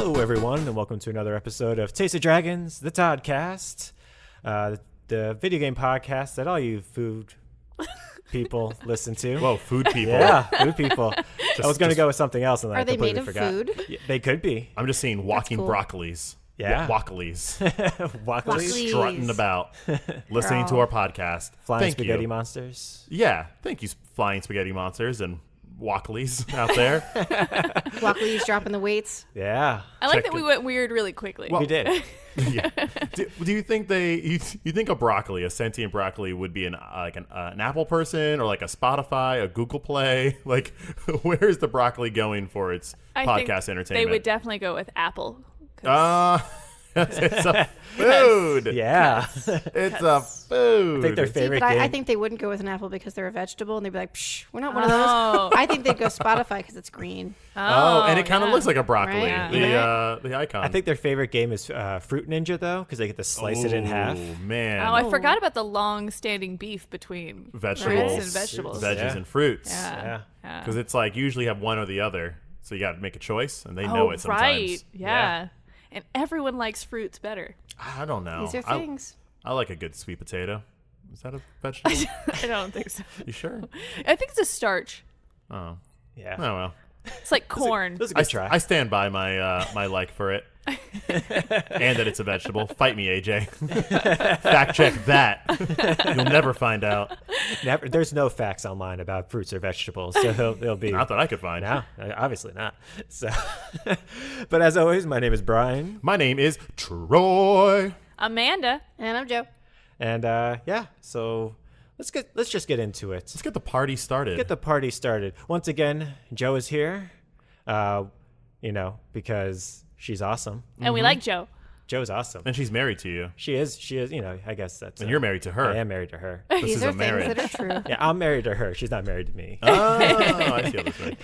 Hello, everyone, and welcome to another episode of Taste of Dragons, the Toddcast, the video game podcast that all you food people listen to. Whoa, food people. Yeah, food people. I was going to go with something else, and then I completely forgot. Are they made of food? Yeah, they could be. I'm just seeing walking cool. broccolis. Yeah. Walkalies. Walkalies. Strutting about, listening to our podcast. Flying Thank spaghetti you. monsters. Yeah. Thank you, flying spaghetti monsters and walkalies out there. Walkalies dropping the weights. Yeah. I like Check that we it. went weird really quickly. We did. Yeah. Do you think you think a sentient broccoli would be an Apple person or like a Spotify, a Google Play? Like, where is the broccoli going for its I podcast think entertainment? They would definitely go with Apple. It's a food. Yeah. It's a food. I think their See, favorite but game. I think they wouldn't go with an apple because they're a vegetable, and they'd be like, Psh, we're not one of Oh. those. I think they'd go Spotify because it's green. Oh, and it kind of looks like a broccoli. Right. The icon. I think their favorite game is Fruit Ninja, though, because they get to slice it in half. Oh, man. Oh, I forgot about the long-standing beef between Vegetables. fruits and vegetables. Veggies Yeah. and fruits. Yeah. Because it's like usually have one or the other. So you got to make a choice, and they know it sometimes. Right. Yeah. And everyone likes fruits better. I don't know. These are things. I like a good sweet potato. Is that a vegetable? I don't think so. You sure? I think it's a starch. Oh. Yeah. Oh, well. It's like corn. That was a good try. I stand by my my like for it. And that it's a vegetable. Fight me, AJ. Fact check that. You'll never find out. There's no facts online about fruits or vegetables, so they'll be. Not that I could find. No, obviously not. So, but as always, my name is Brian, My name is Troy. Amanda. And I'm Joe. and so let's just get into it. Let's get the party started. Get the party started. Once again, Joe is here. Because she's awesome. And we like Joe. Joe's awesome. And she's married to you. She is. I guess that's. And you're married to her. I am married to her. This These is are a things marriage. that are true. Yeah, I'm married to her. She's not married to me. Oh, I feel this way.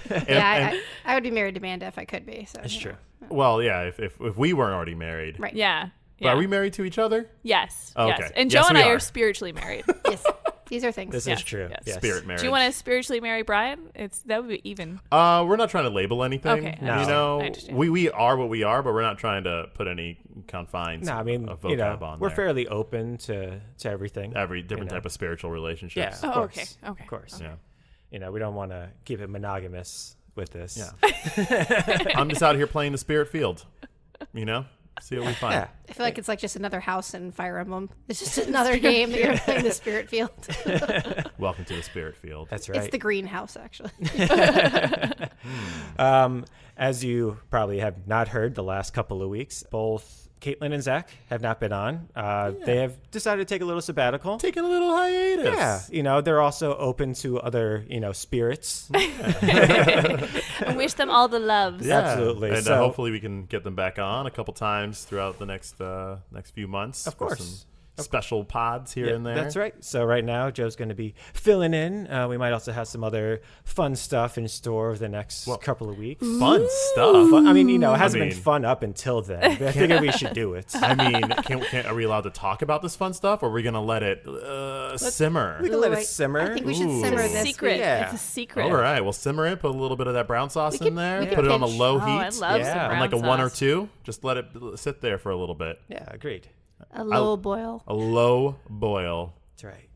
I would be married to Manda if I could be. So That's you true. know. Well, yeah, if we weren't already married. Right. Yeah. But Yeah. are we married to each other? Yes. Oh, yes. okay. And Yes, Joe and we I are. are spiritually married. Yes. These are things. This Yeah. is true. Yes. Yes. Spirit marriage. Do you want to spiritually marry Brian? That would be even. We're not trying to label anything. Okay. No. You know, I understand. we are what we are, but we're not trying to put any confines No, I mean, of vocab on we're there. fairly open to everything. Every different know. type of spiritual relationships. Yeah. Oh, Of okay. course. Okay. Of course. Yeah. We don't want to keep it monogamous with this. Yeah. I'm just out here playing the spirit field. See what we find. Yeah. I feel like it's like just another house in Fire Emblem. It's just another game that you're playing the Spirit Field. Welcome to the spirit field. That's right. It's the greenhouse, actually. As you probably have not heard the last couple of weeks, both Caitlin and Zach have not been on. They have decided to take a little sabbatical. Taking a little hiatus. Yeah. They're also open to other, spirits. I wish them all the loves. Yeah. Absolutely. And So- hopefully we can get them back on a couple times throughout the next few months. Of for course. some special pods here Yeah, and there. That's right. So right now, Joe's going to be filling in. We might also have some other fun stuff in store over the next couple of weeks. Fun stuff. Fun, it hasn't I been mean- fun up until then. But I figured we should do it. I mean, are we allowed to talk about this fun stuff, or are we going to let it simmer? We can let Ooh, it simmer. I think we should Ooh. simmer It's a this secret. week. Yeah. It's a secret. All right, we'll simmer it. Put a little bit of that brown sauce in there. we Put could it on a pinch. low Oh, heat. I love Yeah. some On brown On like a 1 or sauce. 2. Just let it sit there for a little bit. Yeah, agreed. A low boil. A low boil. That's right.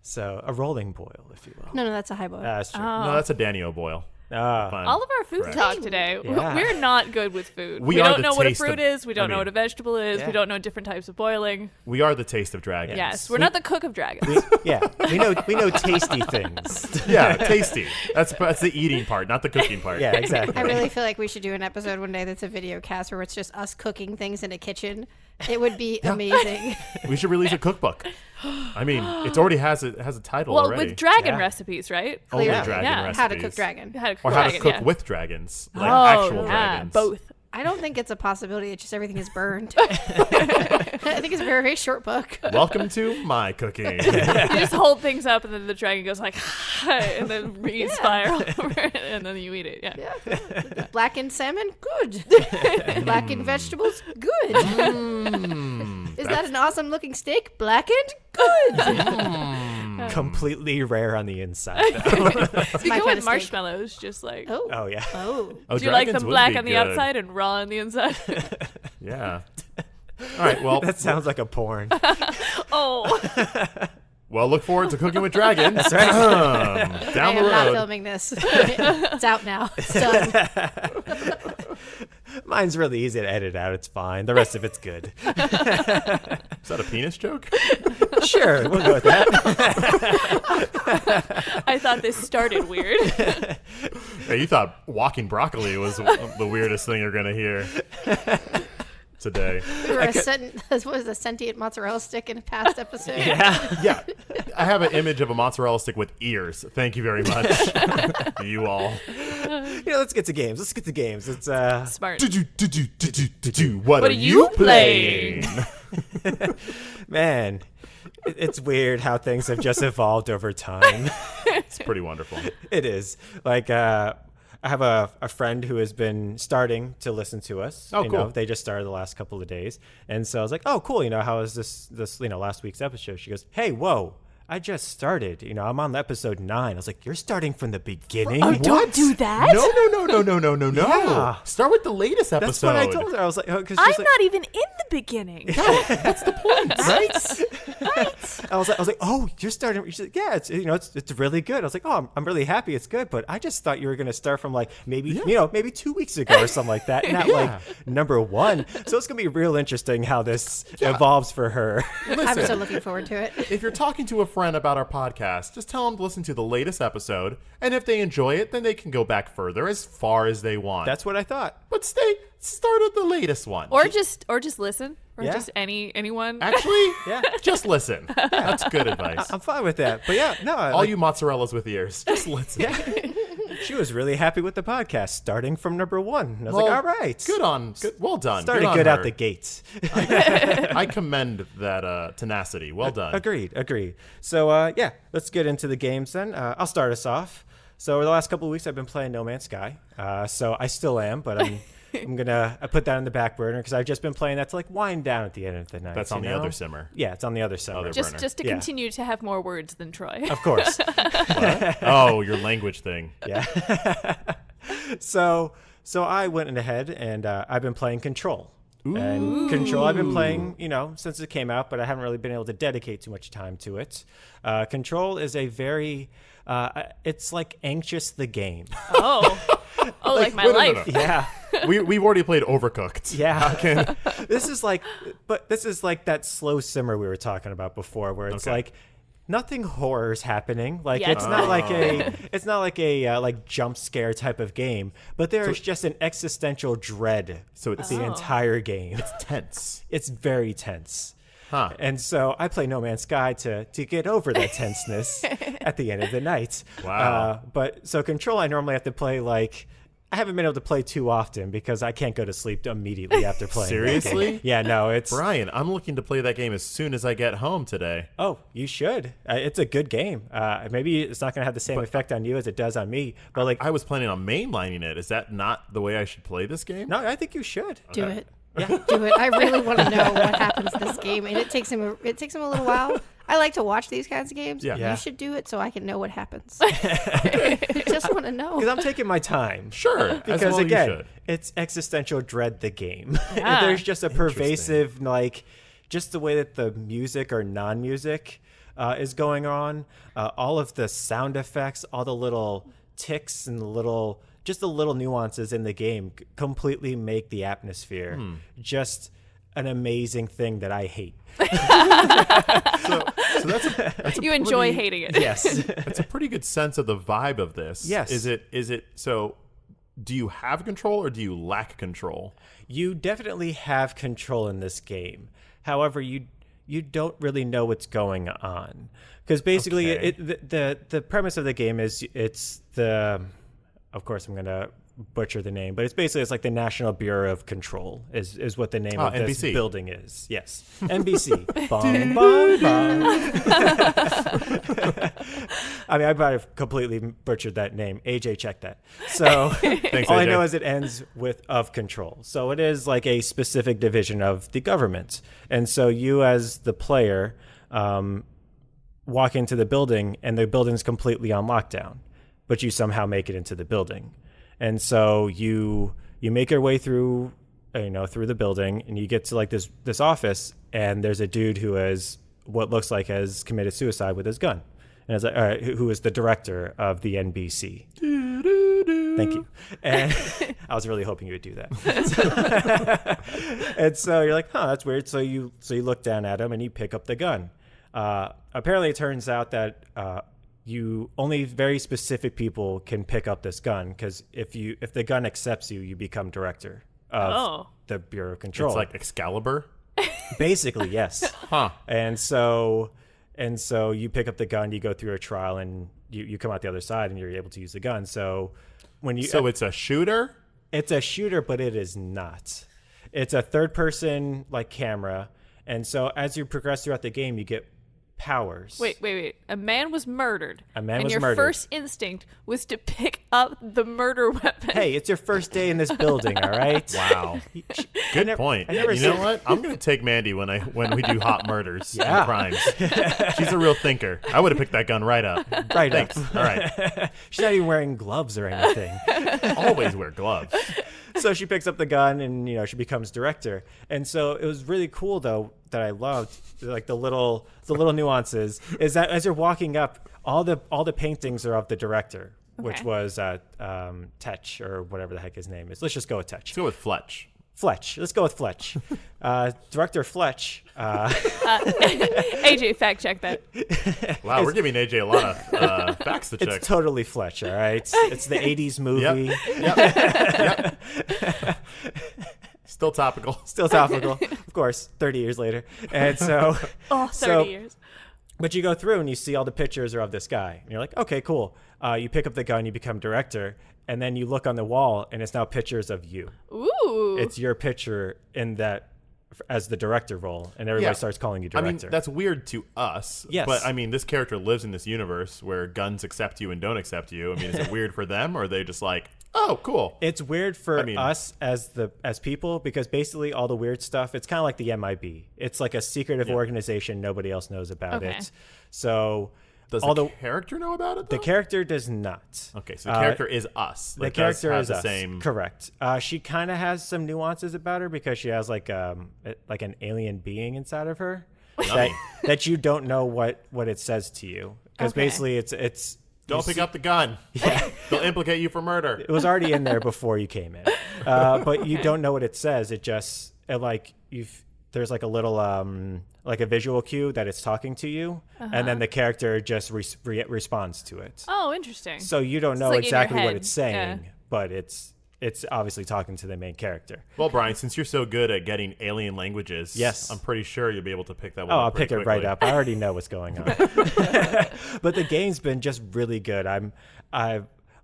So a rolling boil, if you will. No, that's a high boil. That's true. Oh. No, that's a Danio boil. Ah, All of our food Correct. talk today, Yeah. we're not good with food. We We are don't the know what a taste fruit of- is. We don't I know mean- what a vegetable is. Yeah. We don't know different types of boiling. We are the taste of dragons. Yes, we're not the cook of dragons. yeah, we know tasty things. Yeah, tasty. That's the eating part, not the cooking part. Yeah, exactly. I really feel like we should do an episode one day that's a video cast where it's just us cooking things in a kitchen. It would be amazing. We should release a cookbook. I mean, it already has a title Well, already. with dragon Yeah. recipes, right? Only Yeah. dragon Yeah. recipes. How to cook dragon. How to cook Or how to dragon, cook yeah. with dragons. Like Oh, actual yeah, dragons. both. I don't think it's a possibility. It's just everything is burned. I think it's a very, very short book. Welcome to my cooking. You just hold things up, and then the dragon goes like, and then reeds fire over it, and then you eat it. Yeah. Blackened salmon, good. Blackened vegetables, good. Is that an awesome looking steak? Blackened, good. Completely rare on the inside, though. It's You my go kind with of marshmallows, just like. Oh. Oh, yeah. Oh. Oh, Do you like dragons them would black be on the good. outside and raw on the inside? Yeah. All right. Well, That sounds like a porn. Oh. well, look forward to Cooking with Dragons. That's right. I Down the am not road. filming this. It's out now. It's done. Mine's really easy to edit out. It's fine. The rest of it's good. Is that a penis joke? Sure, we'll go with that. I thought this started weird. Hey, you thought walking broccoli was the weirdest thing you're gonna hear today. We were what was a sentient mozzarella stick in a past episode. Yeah, I have an image of a mozzarella stick with ears. Thank you very much, you all. Let's get to games. It's Smart. What are you playing? man, it's weird how things have just evolved over time. It's pretty wonderful. It is. Like, I have a friend who has been starting to listen to us. Oh, cool. They just started the last couple of days. And so I was like, oh, cool. How is this last week's episode? She goes, hey, whoa. I just started. I'm on episode 9. I was like, you're starting from the beginning? Oh, don't do that. No. Yeah. Start with the latest episode. That's what I told her. I was like, oh, 'cause she's I'm like, not even in the beginning. That's the point, right? I was like, oh, you're starting. She's like, yeah, it's really good. I was like, oh, I'm really happy it's good, but I just thought you were going to start from like maybe 2 weeks ago or something like that, not like number 1. So it's going to be real interesting how this evolves for her. I'm so looking forward to it. If you're talking to a friend about our podcast, just tell them to listen to the latest episode, and if they enjoy it, then they can go back further as far as they want. That's what I thought. But start at the latest one. Or just listen. Or Yeah. just anyone. Actually, Yeah. just listen. That's good advice. I'm fine with that. But yeah, no. All you mozzarellas with ears, just listen. She was really happy with the podcast starting from number 1. And I was Well, like, all right. Well done. Started on good her. out the gates. I commend that tenacity. Well done. Agreed. So, let's get into the games then. I'll start us off. So, over the last couple of weeks, I've been playing No Man's Sky. So, I still am, but I'm going to put that on the back burner because I've just been playing that to like wind down at the end of the night. That's on the other simmer. Yeah, it's on the other simmer. just burner. just to Yeah. continue to have more words than Troy. Of course. Oh, your language thing. Yeah. So I went ahead and I've been playing Control. And Control I've been playing, since it came out, but I haven't really been able to dedicate too much time to it. Control is a very, it's like Anxious the game. Oh, like my wait, no, life. no. Yeah. We've already played Overcooked. Yeah. This is like that slow simmer we were talking about before, where it's Okay. like nothing horror's happening. Like Yes. it's not like a like jump scare type of game, but there's just an existential dread. So it's the entire game. tense. It's very tense. Huh. And so I play No Man's Sky to get over that tenseness at the end of the night. Wow. But so Control, I normally have to play I haven't been able to play too often because I can't go to sleep immediately after playing. that game. Seriously? Yeah, no, it's... Brian, I'm looking to play that game as soon as I get home today. Oh, you should. It's a good game. Maybe it's not going to have the same effect on you as it does on me, but like... I was planning on mainlining it. Is that not the way I should play this game? No, I think you should. Do it. Yeah, do it. I really want to know what happens in this game, and it takes him a little while. I like to watch these kinds of games. Yeah. You should do it so I can know what happens. I just want to know. Because I'm taking my time. Sure. as Because well you again, should. it's existential dread the game. Yeah. There's just a pervasive, just the way that the music or non-music is going on. All of the sound effects, all the little ticks and the little nuances in the game completely make the atmosphere just an amazing thing that I hate. So that's a You enjoy pretty- hating it. Yes. That's a pretty good sense of the vibe of this. Yes. Is it so do you have control or do you lack control? You definitely have control in this game. However, you don't really know what's going on because basically Okay. the premise of the game is of course I'm gonna butcher the name, but it's like the National Bureau of Control is what the name of this NBC. building is. Yes, NBC. Bong, bong, bong. I mean, I might have completely butchered that name. AJ, check that. So Thanks, all I AJ. know is it ends with of control. So it is like a specific division of the government. And so you as the player walk into the building and the building's completely on lockdown, but you somehow make it into the building. And so you make your way through, through the building, and you get to like this office, and there's a dude who has committed suicide with his gun. And it's like, who is the director of the NBC. Thank you. And I was really hoping you would do that. And so you're like, that's weird. So you look down at him and you pick up the gun. Apparently it turns out that only very specific people can pick up this gun, because if the gun accepts you, you become director of the Bureau of Control. It's like Excalibur? Basically, yes. Huh. And so you pick up the gun, you go through a trial, and you come out the other side, and you're able to use the gun. So it's a shooter? It's a shooter, but it is not. It's a third-person like camera, and so as you progress throughout the game, you get powers. Wait. A man was murdered. And your first instinct was to pick up the murder weapon. Hey, it's your first day in this building, all right? Wow. Good point. You know what? I'm going to take Mandy when we do hot murders and crimes. She's a real thinker. I would have picked that gun right up. Right Thanks. up. All right. She's not even wearing gloves or anything. Always wear gloves. So she picks up the gun, and she becomes director. And so it was really cool, though, that I loved, like the little nuances, is that as you're walking up, all the paintings are of the director, which was Tetch, or whatever the heck his name is. Let's just go with Tetch. Let's go with Fletch. Let's go with Fletch. Director Fletch. AJ, fact check that. Wow, we're giving AJ a lot of facts to check. It's totally Fletch, all right? It's the 80s movie. Yep. Still topical. Of course, 30 years later. And so... 30 years. But you go through and you see all the pictures are of this guy. And you're like, okay, cool. You pick up the gun, you become director. And then you look on the wall, and it's now pictures of you. Ooh. It's your picture in that as the director role, and everybody starts calling you director. I mean, that's weird to us. Yes. But, I mean, this character lives in this universe where guns accept you and don't accept you. I mean, is it weird for them, or are they just like, oh, cool? It's weird for us as people, because basically all the weird stuff, it's kind of like the MIB. It's like a secretive organization. Nobody else knows about it. So... Does the character know about it, though? The character does not. Okay, so the character is us. The character is us. Same... Correct. She kind of has some nuances about her, because she has like an alien being inside of her that you don't know what it says to you. Because basically it's don't pick up the gun. Yeah. They'll implicate you for murder. It was already in there before you came in. But you don't know what it says. There's like a little like a visual cue that it's talking to you, and then the character just responds to it. Oh, interesting. So you don't know like exactly what it's saying, but it's obviously talking to the main character. Well, Brian, since you're so good at getting alien languages, yes, I'm pretty sure you'll be able to pick that one up. I'll pick it right up. I already know what's going on. But the game's been just really good.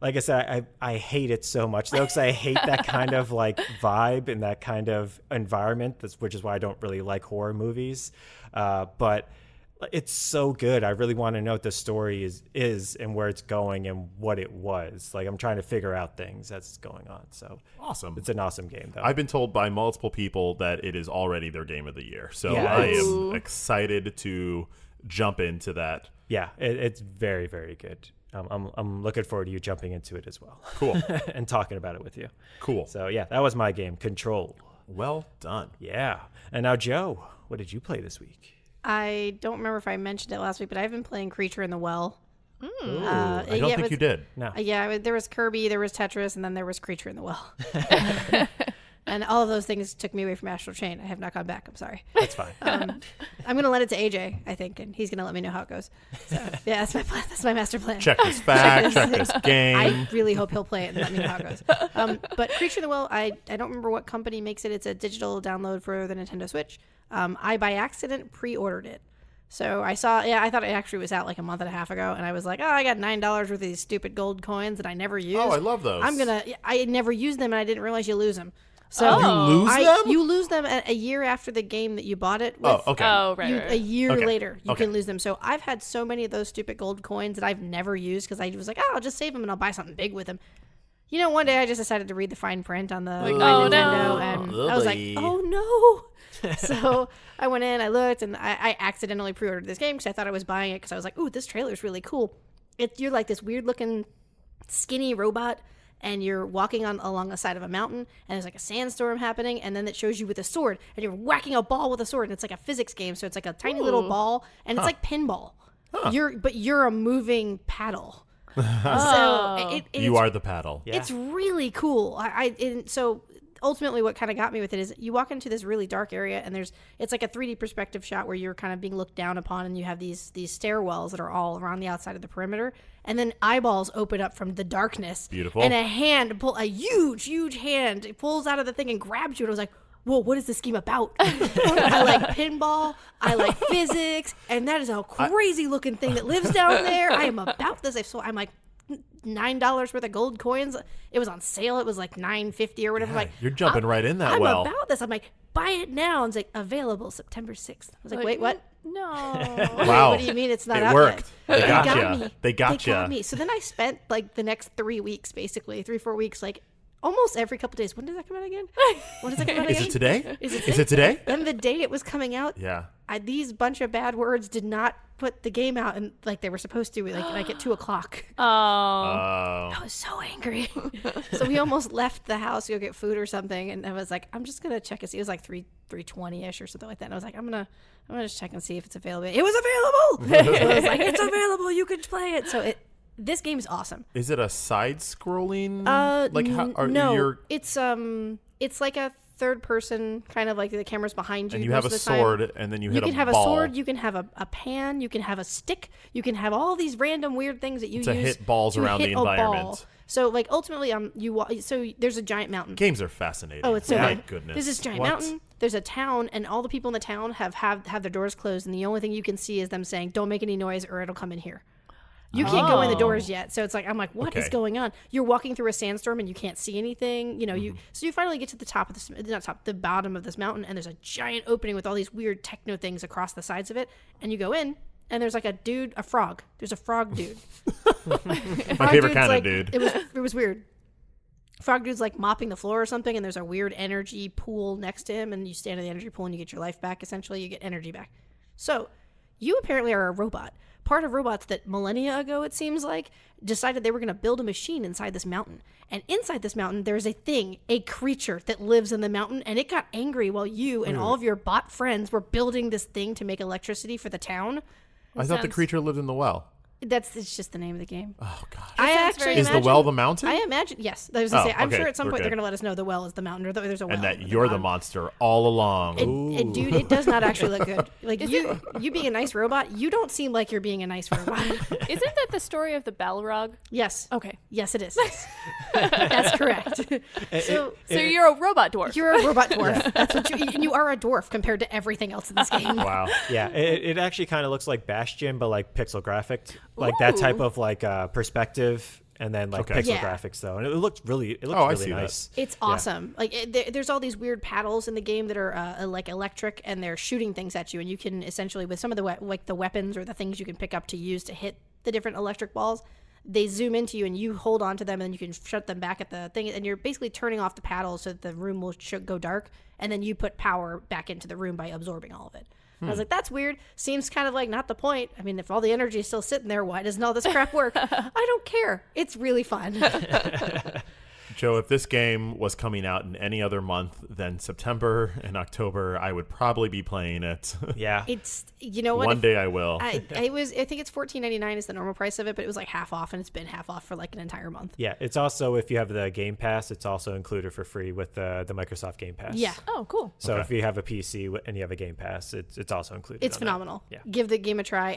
Like I said, I hate it so much, though, because I hate that kind of like vibe and that kind of environment, which is why I don't really like horror movies. But it's so good. I really want to know what the story is and where it's going and what it was. Like, I'm trying to figure out things that's going on. So awesome. It's an awesome game, though. I've been told by multiple people that it is already their game of the year. So yeah, I am excited to jump into that. Yeah, it's very, very good. I'm looking forward to you jumping into it as well. Cool. And talking about it with you. Cool. So, yeah, that was my game, Control. Well done. Yeah. And now, Joe, what did you play this week? I don't remember if I mentioned it last week, but I've been playing Creature in the Well. I don't think you did. No. There was Kirby, there was Tetris, and then there was Creature in the Well. And all of those things took me away from Astral Chain. I have not gone back. I'm sorry. That's fine. I'm going to let it to AJ, I think, and he's going to let me know how it goes. So, yeah, that's my plan. That's my master plan. Check this fact, check this game. I really hope he'll play it and let me know how it goes. But Creature in the Well, I don't remember what company makes it. It's a digital download for the Nintendo Switch. I, by accident, pre-ordered it. So I thought it actually was out like a month and a half ago, and I was like, I got $9 worth of these stupid gold coins that I never used. Oh, I love those. I never used them, and I didn't realize you lose them. So you lose them? You lose them a year after the game that you bought it with. Oh, okay. Oh, right. A year later, you can lose them. So I've had so many of those stupid gold coins that I've never used because I was like, I'll just save them and I'll buy something big with them. You know, one day I just decided to read the fine print on the Like, my oh, Nintendo, no. and I was like, oh no. So I went in, I looked, and I accidentally pre-ordered this game because I thought I was buying it because I was like, ooh, this trailer's really cool. You're like this weird looking skinny robot, and you're walking along the side of a mountain, and there's like a sandstorm happening, and then it shows you with a sword, and you're whacking a ball with a sword, and it's like a physics game, so it's like a tiny little ball, and it's like pinball. You're a moving paddle. So You are the paddle. Yeah. it's really cool. So ultimately what kind of got me with it is you walk into this really dark area, and it's like a 3D perspective shot where you're kind of being looked down upon, and you have these stairwells that are all around the outside of the perimeter, and then eyeballs open up from the darkness. Beautiful. And a huge hand pulls out of the thing and grabs you, and I was like, whoa, what is this game about? I like pinball, I like physics, and that is a crazy looking thing that lives down there. I am about this. I'm like, $9 worth of gold coins. It was on sale. It was like $9.50 or whatever. I'm like, You're jumping right in that I'm well. about this. I'm like, buy it now. And it's like, available September 6th. I was like, wait, what? No. Wow. What do you mean it's not It out worked. yet? They got got ya. me. They got They ya. got me. So then I spent like the next 3 weeks, basically 3-4 weeks, like almost every couple days. When does that come out again? When does that come out Is again? it today? Is it today? Then the date it was coming out, Yeah. these bunch of bad words did not put the game out and like they were supposed to, like at 2:00. Oh. I was so angry. So we almost left the house to go get food or something, and I was like, I'm just gonna check and see. It was like 3:20ish or something like that. And I was like, I'm gonna just check and see if it's available. It was available. So I was like, it's available. You can play it. So this game is awesome. Is it a side-scrolling? No, it's like a third person, kind of like the camera's behind you. And you have a most of the time. sword, and then you hit a ball. You can have a sword, you can have a pan, you can have a stick, you can have all these random weird things that you use to hit balls to around hit the a ball. environment. So like ultimately, so there's a giant mountain. Games are fascinating. Oh, it's so My good. goodness. There's this giant What? mountain. There's a town, and all the people in the town have their doors closed, and the only thing you can see is them saying, "Don't make any noise, or it'll come in here." You can't go in the doors yet, so it's like I'm like, what is Okay. going on? You're walking through a sandstorm and you can't see anything. You know, so you finally get to the top of the bottom of this mountain, and there's a giant opening with all these weird techno things across the sides of it, and you go in, and there's like a frog. There's a frog dude. My Frog favorite dude's kind like, of dude. It was weird. Frog dude's like mopping the floor or something, and there's a weird energy pool next to him, and you stand in the energy pool and you get your life back. Essentially, you get energy back. So you apparently are a robot. Part of robots that millennia ago, it seems like, decided they were going to build a machine inside this mountain. And inside this mountain, there's a creature that lives in the mountain, and it got angry while you and all of your bot friends were building this thing to make electricity for the town. I thought the sounds- creature lived in the well. It's just the name of the game. Oh gosh. I sounds actually very- Is the well the mountain? I imagine, yes. I was going to say, I'm okay, sure at some we're point they're good. going to let us know the well is the mountain, or there's a well. And that at you're the bottom. monster all along. Dude, it does not actually look good. Like you being a nice robot, you don't seem like you're being a nice robot. Isn't that the story of the Balrog? Yes. Okay. Yes, it is. That's correct. So So you're a robot dwarf. you're a robot dwarf. That's what and you are a dwarf compared to everything else in this game. Wow. Yeah, it actually kind of looks like Bastion, but like pixel graphic, like that type Ooh. of like perspective, and then like Okay. pixel Yeah. graphics though, and it looks really I see that. nice. It's awesome. Like there's all these weird paddles in the game that are like electric, and they're shooting things at you, and you can essentially with some of the weapons or the things you can pick up to use to hit the different electric balls, they zoom into you and you hold on to them, and then you can shut them back at the thing, and you're basically turning off the paddles so that the room will go dark, and then you put power back into the room by absorbing all of it. I was like, that's weird. Seems kind of like not the point. I mean, if all the energy is still sitting there, why doesn't all this crap work? I don't care. It's really fun. Joe, if this game was coming out in any other month than September and October, I would probably be playing it. Yeah, It's, you know what? One day I will. I think it's $14.99 is the normal price of it, but it was like half off, and it's been half off for like an entire month. yeah. It's also, if you have the Game Pass, it's also included for free with the Microsoft Game Pass. Yeah. Oh, cool. So Okay. if you have a PC and you have a Game Pass, it's also included. It's on that. phenomenal. Yeah. Give the game a try.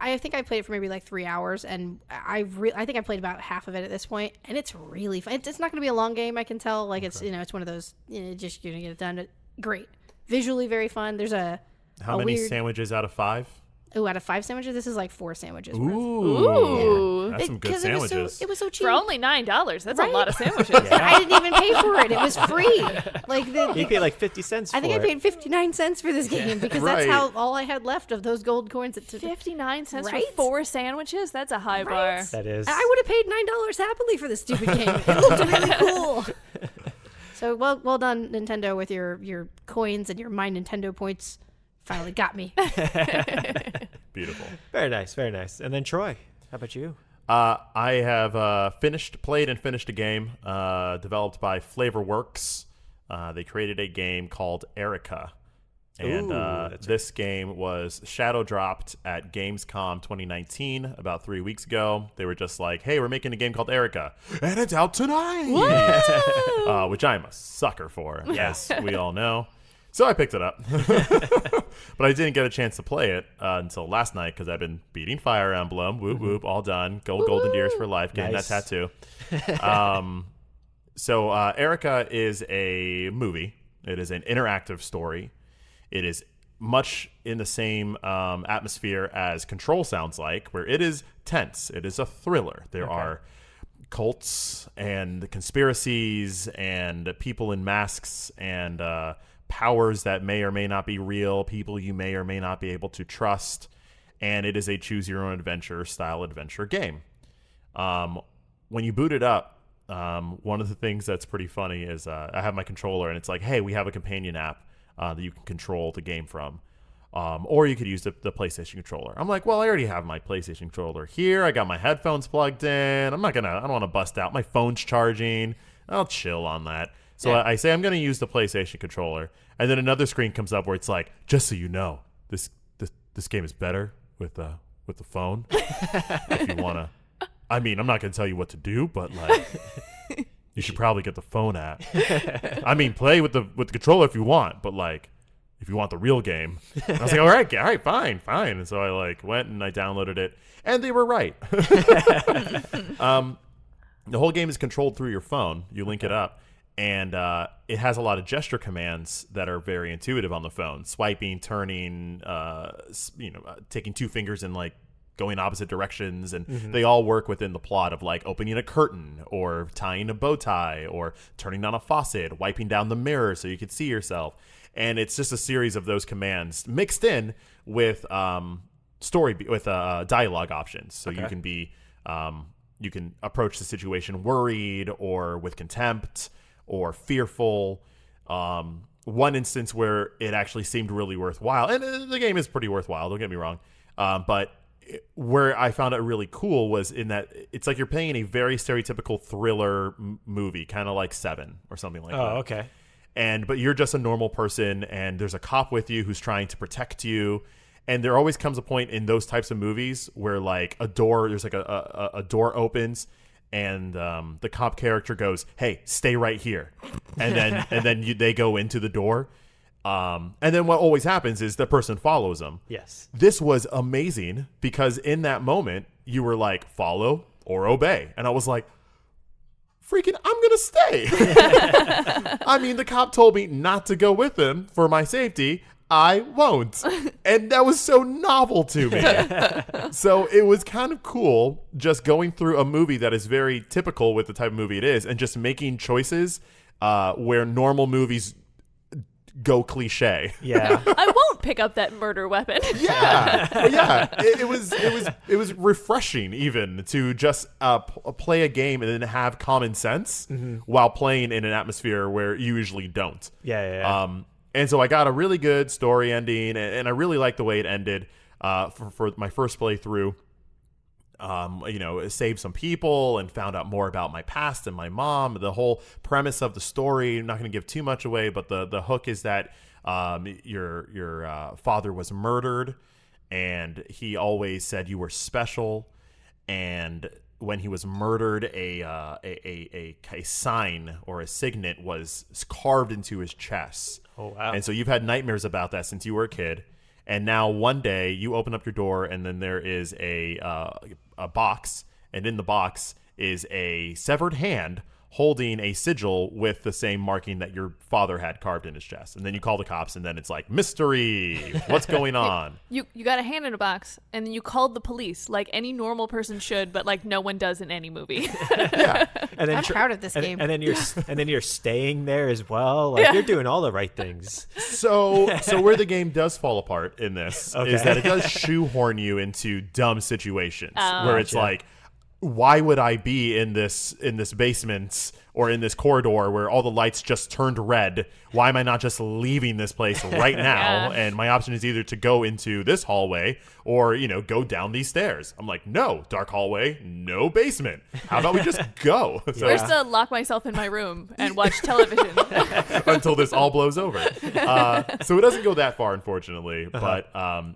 I think I played it for maybe like 3 hours, and I think I played about half of it at this point, and it's really fun. It's not going to be a long game, I can tell. Like it's it's one of those just you're gonna get it done. But great, visually very fun. There's How many weird, sandwiches out of 5? out of 5 sandwiches, this is like 4 sandwiches worth. Ooh. That's some good 'Cause sandwiches. It was so cheap. For only $9, that's Right? a lot of sandwiches. I didn't even pay for it. It was free. Like You paid like 50 cents for I think it. I paid 59 cents for this game because Right. that's how all I had left of those gold coins. 59 cents Right? for 4 sandwiches? That's a high bar. That is. I would have paid $9 happily for this stupid game. It looked really cool. So well done, Nintendo, with your coins and your My Nintendo points. Finally got me. Beautiful. Very nice, very nice. And then Troy, how about you? I have played and finished a game developed by Flavorworks. They created a game called Erica. And Ooh, that's this game was shadow dropped at Gamescom 2019 about 3 weeks ago. They were just like, hey, we're making a game called Erica. And it's out tonight. Which I'm a sucker for, as we all know. So I picked it up. But I didn't get a chance to play it until last night because I've been beating Fire Emblem. Whoop, whoop, all done. Golden Deers for life, getting Nice. that tattoo. So Erica is a movie. It is an interactive story. It is much in the same atmosphere as Control sounds like, where it is tense. It is a thriller. There are cults and conspiracies and people in masks and powers that may or may not be real, people you may or may not be able to trust. And it is a choose-your-own-adventure style adventure game. When you boot it up, one of the things that's pretty funny is I have my controller, and it's like, hey, we have a companion app that you can control the game from. Or you could use the PlayStation controller. I'm like, well, I already have my PlayStation controller here. I got my headphones plugged in. I don't want to bust out. My phone's charging. I'll chill on that. So Yeah. I say I'm going to use the PlayStation controller. And then another screen comes up where it's like, just so you know, this game is better with the phone. If you want to. I mean, I'm not going to tell you what to do, but like, you should probably get the phone app. I mean, play with the controller if you want, but like, if you want the real game. And I was like, all right, fine. And so I like went and I downloaded it, and they were right. The whole game is controlled through your phone. You link it up, and it has a lot of gesture commands that are very intuitive on the phone. Swiping, turning, taking 2 fingers and like going opposite directions, and they all work within the plot of like opening a curtain or tying a bow tie or turning on a faucet, wiping down the mirror so you can see yourself. And it's just a series of those commands mixed in with dialogue options. So you can be you can approach the situation worried or with contempt or fearful. One instance where it actually seemed really worthwhile, and the game is pretty worthwhile, don't get me wrong, but where I found it really cool was in that it's like you're playing a very stereotypical thriller movie, kind of like Seven or something like that. Oh, okay. But you're just a normal person, and there's a cop with you who's trying to protect you. And there always comes a point in those types of movies where like a door opens, and the cop character goes, "Hey, stay right here," and then they go into the door. And then what always happens is the person follows them. Yes. This was amazing because in that moment you were like, follow or obey. And I was like, freaking, I'm going to stay. I mean, the cop told me not to go with him for my safety. I won't. And that was so novel to me. So it was kind of cool just going through a movie that is very typical with the type of movie it is and just making choices where normal movies go cliche. Yeah. I won't pick up that murder weapon. It was refreshing even to just play a game and then have common sense while playing in an atmosphere where you usually don't. Yeah. And so I got a really good story ending, and I really liked the way it ended for my first playthrough. Saved some people and found out more about my past and my mom. The whole premise of the story, I'm not going to give too much away, but the hook is that your father was murdered, and he always said you were special. And when he was murdered, a sign or a signet was carved into his chest. Oh, wow. And so you've had nightmares about that since you were a kid. And now one day you open up your door, and then there is a box, and in the box is a severed hand holding a sigil with the same marking that your father had carved in his chest. And then you call the cops, and then it's like, mystery, what's going on? You got a hand in a box, and then you called the police like any normal person should, but like no one does in any movie. Yeah. And then I'm proud of this game. And then you're staying there as well. Like you're doing all the right things. So where the game does fall apart in this Okay. is that it does shoehorn you into dumb situations where it's Gotcha. like, why would I be in this basement or in this corridor where all the lights just turned red? Why am I not just leaving this place right now? Yeah. And my option is either to go into this hallway or, go down these stairs. I'm like, no, dark hallway, no basement. How about we just go? So First, lock myself in my room and watch television. until this all blows over. So it doesn't go that far, unfortunately, but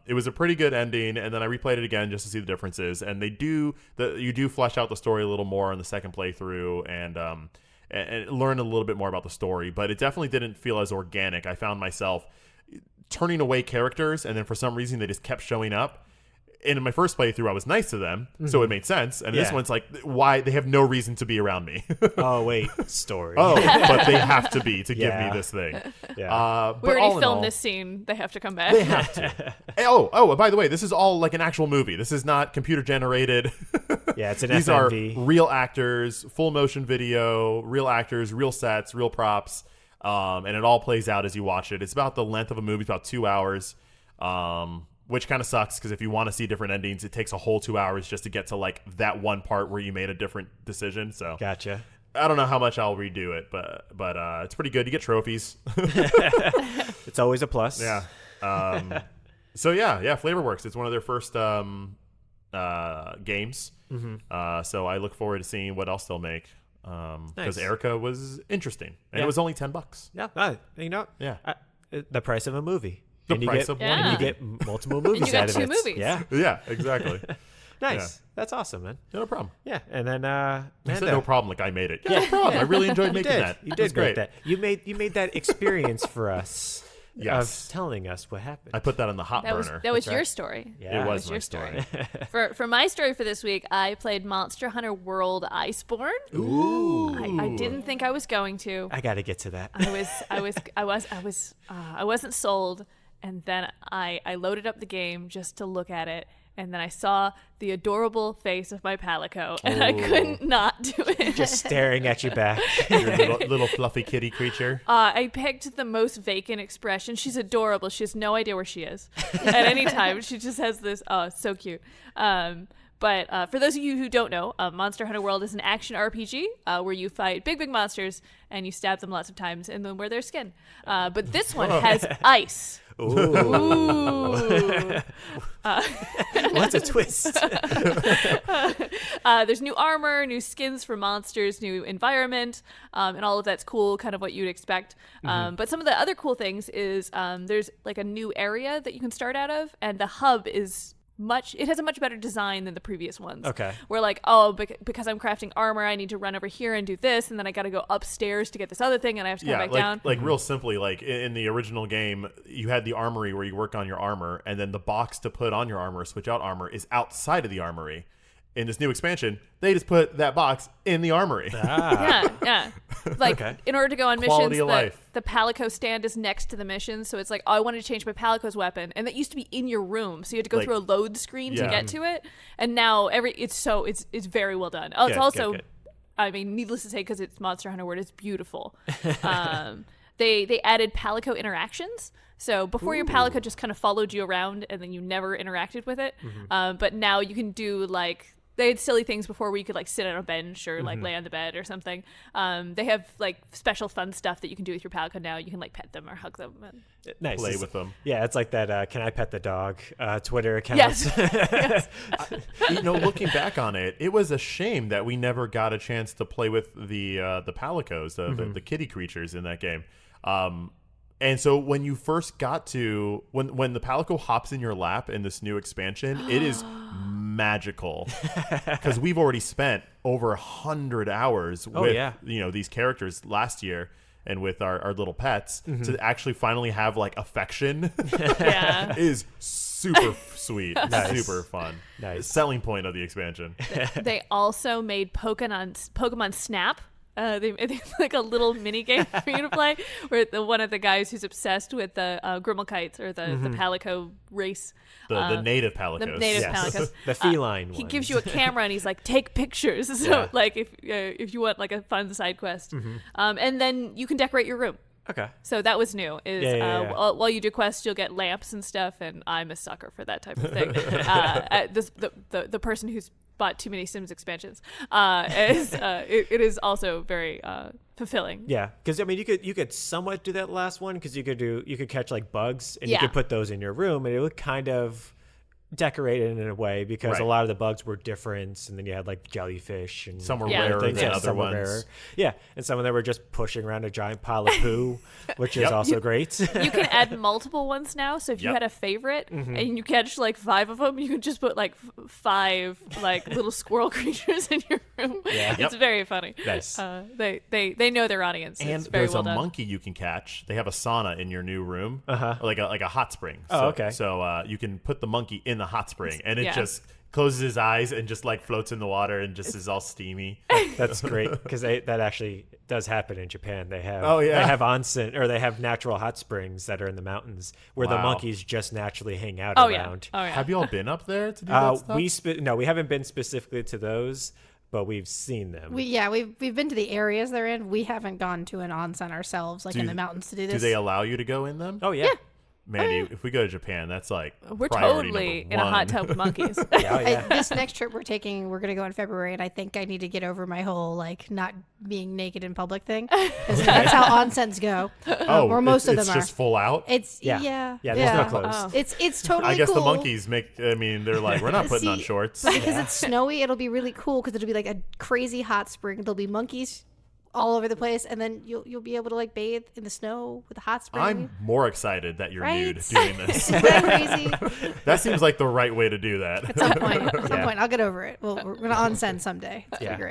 it was a pretty good ending. And then I replayed it again just to see the differences. And you do flesh out the story a little more on the second playthrough, and learn a little bit more about the story. But it definitely didn't feel as organic. I found myself turning away characters, and then for some reason they just kept showing up. And in my first playthrough, I was nice to them, so it made sense. And this Yeah. one's like, why? They have no reason to be around me. Oh wait, story. Oh, but they have to be to give me Yeah. this thing. Yeah. We But all already in filmed all, this scene. They have to come back. They have to. Oh, by the way, this is all like an actual movie. This is not computer generated. Yeah, it's an These FMV. are real actors, full motion video, real actors, real sets, real props. And it all plays out as you watch it. It's about the length of a movie, it's about 2 hours. Which kind of sucks because if you want to see different endings, it takes a whole 2 hours just to get to like that one part where you made a different decision. So Gotcha. I don't know how much I'll redo it, but it's pretty good. You get trophies. It's always a plus. Yeah. So Flavorworks. It's one of their first games. Mm-hmm. So I look forward to seeing what else they'll make. Because Nice. Erica was interesting, and Yeah. it was only $10. Yeah. Yeah. The price of a movie. The And you price get- of one And Yeah. you get multiple movies you got out of two it. movies. Yeah. Yeah, exactly. Nice. That's awesome, man. No problem. Yeah. And then I said Manda. no problem. Like I made it. Yeah, no problem. I really enjoyed You making did. that. You It did was great. make that. You made that experience for us. Yes. Of telling us what happened. I put that on the hot That was burner. your right. story. Yeah. It was That my your story. For my story for this week, I played Monster Hunter World IceBorne. Ooh. I didn't think I was going to. I got to get to that. I wasn't sold, and then I loaded up the game just to look at it, and then I saw the adorable face of my Palico, and I couldn't not do it. Just staring at you back. Your little fluffy kitty creature. I picked the most vacant expression. She's adorable. She has no idea where she is at any time. She just has this. Oh, so cute. But for those of you who don't know, Monster Hunter World is an action RPG where you fight big monsters and you stab them lots of times and then wear their skin. But this one has ice. Ooh. Ooh. What's a twist? There's new armor, new skins for monsters, new environment, and all of that's cool, kind of what you'd expect. But some of the other cool things is there's like a new area that you can start out of, and the hub is it has a much better design than the previous ones. Okay. We're like, because I'm crafting armor, I need to run over here and do this, and then I got to go upstairs to get this other thing, and I have to come back down. Like real simply, like in the original game, you had the armory where you work on your armor, and then the box to put on your armor, switch out armor, is outside of the armory. In this new expansion, they just put that box in the armory. Yeah. Like, Okay. in order to go on Quality missions, of life. the Palico stand is next to the mission. So it's like, I wanted to change my Palico's weapon. And that used to be in your room. So you had to go Like- through a load screen to Yeah. get to it. And now it's very well done. Oh, it's Good, also, good. I mean, needless to say, because it's Monster Hunter World, it's beautiful. They added Palico interactions. So before your Palico just kind of followed you around and then you never interacted with it. But now you can do like, they had silly things before where you could like sit on a bench or like lay on the bed or something. They have like special fun stuff that you can do with your Palico now. You can like pet them or hug them. And... Nice. Play with them. Yeah, it's like that. Can I pet the dog? Twitter account. Yes. Looking back on it, it was a shame that we never got a chance to play with the Palicos, the kitty creatures in that game. And so when you first got to when the Palico hops in your lap in this new expansion, it is magical because we've already spent over 100 hours with these characters last year and with our little pets to actually finally have like affection. Yeah. is super sweet, Nice. super fun. Nice. Selling point of the expansion. They also made Pokemon Snap they made like a little mini game for you to play, where one of the guys who's obsessed with the Grimalkites or the Palico race, The native Palicos. the native Yes. Palicos. The feline He ones. gives you a camera and he's like, take pictures. So Yeah. like if you want like a fun side quest, and then you can decorate your room. Okay. So that was new. Is Yeah. while you do quests, you'll get lamps and stuff, and I'm a sucker for that type of thing. The person who's bought too many Sims expansions it is also very fulfilling. Yeah, because I mean, you could somewhat do that last one because you could catch like bugs and you Yeah. could put those in your room and it would kind of decorate it in a way because Right. a lot of the bugs were different, and then you had like jellyfish and Some were Yeah. rarer things. than Yeah, other some were ones. rarer. Yeah, and some of them were just pushing around a giant pile of poo, which is also great. You can add multiple ones now. So if you Yep. had a favorite and you catch like 5 of them, you can just put like 5 like little squirrel creatures in your room. Yeah. It's very funny. Nice. They know their audience. And it's very there's well a done. monkey you can catch. They have a sauna in your new room, Uh-huh. like a hot spring. Oh, So, okay. So you can put the monkey in the hot spring, and it Yeah. just closes his eyes and just like floats in the water and just is all steamy. That's great because that actually does happen in Japan. They have Oh, yeah. they have onsen, or they have natural hot springs that are in the mountains where the Wow. monkeys just naturally hang out Oh yeah. around. Oh yeah. Have you all been up there to do that stuff? We haven't been specifically to those, but we've seen them. We've been to the areas they're in. We haven't gone to an onsen ourselves, like in Do- the mountains, to do Do this. they allow you to go in them? Oh yeah. Mandy, if we go to Japan, that's like We're priority totally number in a hot one. tub with monkeys. Yeah, oh, yeah. This next trip we're taking, we're gonna go in February, and I think I need to get over my whole like not being naked in public thing. 'Cause that's how onsens go. Oh, or most of it's them are. just full out. It's Yeah. yeah, Yeah, there's no clothes. Oh. It's totally I guess cool. the monkeys make. I mean, they're like, we're not putting on See, shorts. But because it's snowy, it'll be really cool because it'll be like a crazy hot spring. There'll be monkeys all over the place, and then you'll be able to like bathe in the snow with a hot spring. I'm more excited that you're Right? nude doing this. Isn't that crazy? That seems like the right way to do that. At some point, Yeah. I'll get over it. We're gonna onsen someday. It's Yeah. gonna be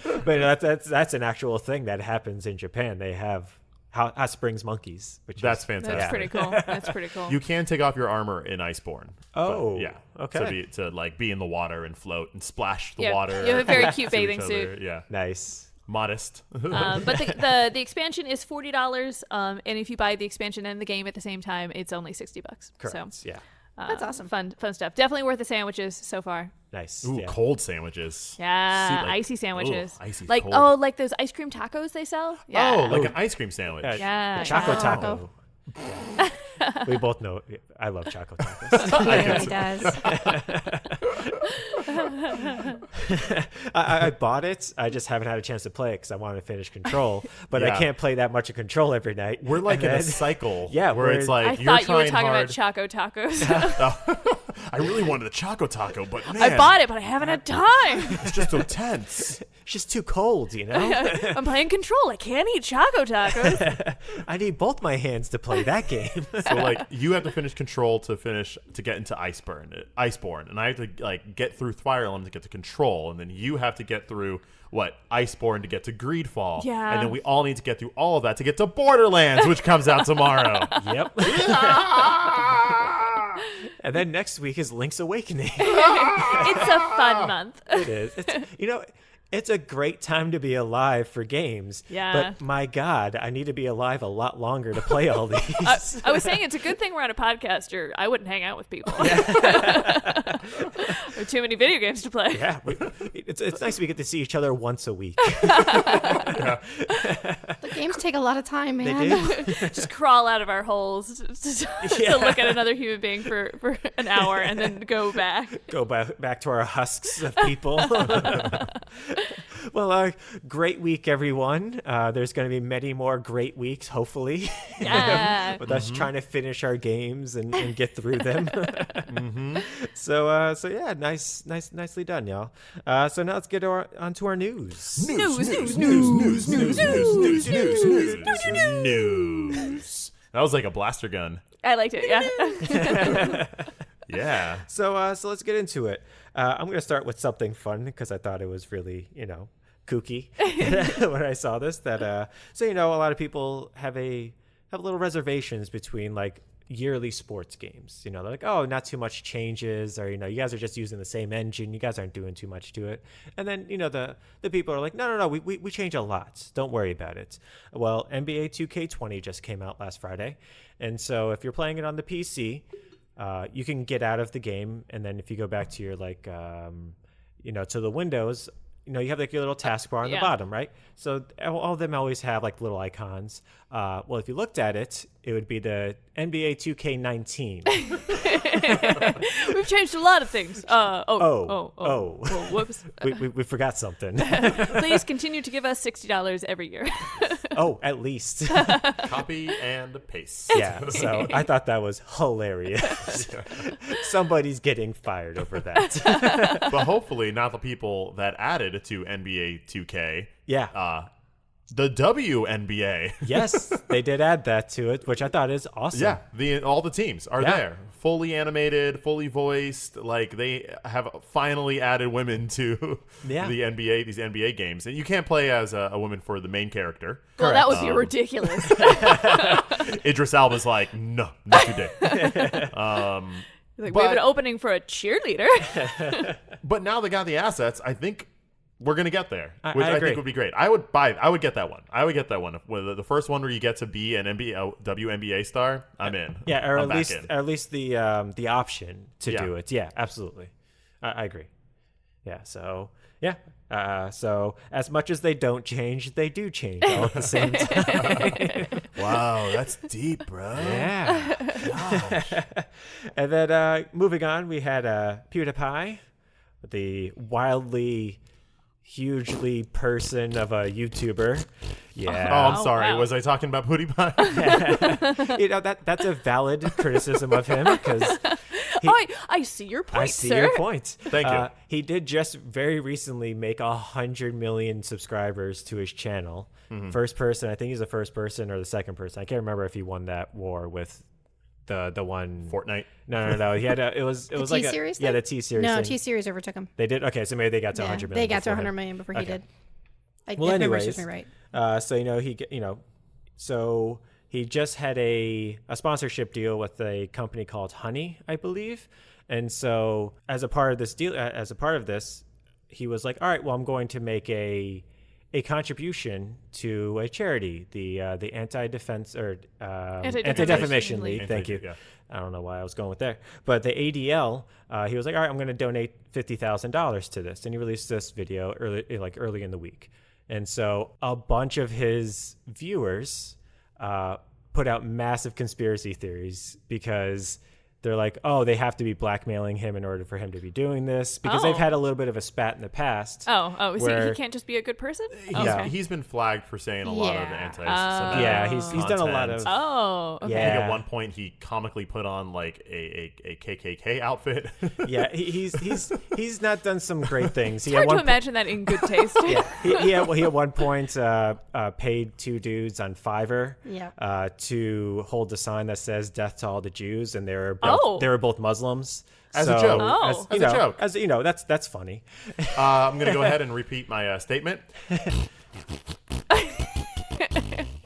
great. But that's an actual thing that happens in Japan. They have hot springs monkeys, which That's is fantastic. That's pretty cool. That's pretty cool. You can take off your armor in Iceborne. Oh, but yeah. okay. To like be in the water and float and splash the Yeah, water. you have a very cute to each bathing other. suit. Yeah, nice. modest. But the expansion is $40, and if you buy the expansion and the game at the same time, it's only $60. Correct. So Yeah. That's awesome. Fun stuff. Definitely worth the sandwiches so far. Nice. Ooh, yeah. cold sandwiches. Yeah, See, like- icy sandwiches. Ooh, icy like cold. like those ice cream tacos they sell. Yeah. Oh, like an ice cream sandwich. Yeah. Yeah, Choco Choco taco. We both know. I love choco tacos. He really does. I bought it. I just haven't had a chance to play it because I wanted to finish Control, but I Yeah. can't play that much of Control every night. We're like And in a then- cycle. Yeah, where we're- it's like I you're thought you were trying talking hard. about Choco Tacos. I really wanted the Choco Taco, but man, I bought it, but I haven't had time. It's just so tense. It's just too cold, you know. I'm playing Control. I can't eat Choco Tacos. I need both my hands to play that game. So like you have to finish Control to get into Iceborne, and I have to like get through Fire Emblem to get to Control, and then you have to get through Iceborne to get to Greedfall, Yeah. and then we all need to get through all of that to get to Borderlands, which comes out tomorrow. Yep. And then next week is Link's Awakening. It's a fun month. It is. It's a great time to be alive for games. Yeah. But my God, I need to be alive a lot longer to play all these. I was saying it's a good thing we're on a podcast, or I wouldn't hang out with people. There are too many video games to play. Yeah, it's nice we get to see each other once a week. The games take a lot of time, They man. do. Just crawl out of our holes to look at another human being for an hour and then go back. Go back to our husks of people. Well, great week, everyone. There's going to be many more great weeks, hopefully, Yeah. with us trying to finish our games and get through them. So yeah, nicely done, y'all. So now let's get on to our news. News. That was like a blaster gun. I liked it. Yeah. Yeah. So let's get into it. I'm going to start with something fun because I thought it was really, kooky when I saw this. That a lot of people have little reservations between like yearly sports games. They're like, oh, not too much changes, or you guys are just using the same engine. You guys aren't doing too much to it. And then the people are like, no, we change a lot. Don't worry about it. Well, NBA 2K20 just came out last Friday, and so if you're playing it on the PC, you can get out of the game, and then if you go back to your to the Windows. You have like your little taskbar on the bottom, right? So all of them always have like little icons. Well, if you looked at it, it would be the NBA 2K19. We've changed a lot of things. Whoops. we forgot something. Please continue to give us $60 every year. Oh, at least. Copy and paste. Yeah, so I thought that was hilarious. Somebody's getting fired over that. But hopefully not the people that added to NBA 2K. Yeah. The WNBA. Yes, they did add that to it, which I thought is awesome. Yeah, all the teams are there. Fully animated, fully voiced. Like, they have finally added women to the NBA, these NBA games. And you can't play as a woman for the main character. Well, that would be ridiculous. Idris Elba's like, no, not today. We have an opening for a cheerleader. But now they got the assets. I think we're gonna get there, which I I think would be great. I would get that one. I would get that one. With the first one where you get to be an WNBA star, I'm in. Yeah, or I'm at least the option to do it. Yeah, absolutely. I agree. Yeah. So so as much as they don't change, they do change all at the same time. Wow, that's deep, bro. Yeah. And then moving on, we had Pewdie Pie, the wildly, hugely person of a YouTuber. Yeah. Oh, I'm sorry. Wow. Was I talking about Pewdie Pie? That's a valid criticism of him because I see your point, I see your point. Thank you. He did just very recently make 100 million subscribers to his channel. Mm-hmm. First person, I think he's the first person or the second person. I can't remember if he won that war with the one Fortnite. No. He had it was like T-Series the T-Series. No, thing. T-Series overtook him. They did. Okay, so maybe they got to 100 million. They got to 100 him. million before he did. Well, anyways, serves me right. So he just had a sponsorship deal with a company called Honey, I believe. And so as a part of this deal, he was like, all right, well, I'm going to make a contribution to a charity, the Anti-Defamation League. Thank you. Yeah. I don't know why I was going with there, but the ADL, he was like, all right, I'm going to donate $50,000 to this. And he released this video early in the week. And so a bunch of his viewers put out massive conspiracy theories because they're like, oh, they have to be blackmailing him in order for him to be doing this because they've had a little bit of a spat in the past. So he can't just be a good person? He's been flagged for saying a lot of anti-Semitic he's done a lot of... Oh, okay. Yeah. I think at one point he comically put on like a KKK outfit. Yeah, he's not done some great things. It's hard to imagine that in good taste. He at one point paid two dudes on Fiverr to hold the sign that says "Death to all the Jews," and they were both Muslims. As a joke. As a joke. That's funny. I'm going to go ahead and repeat my statement.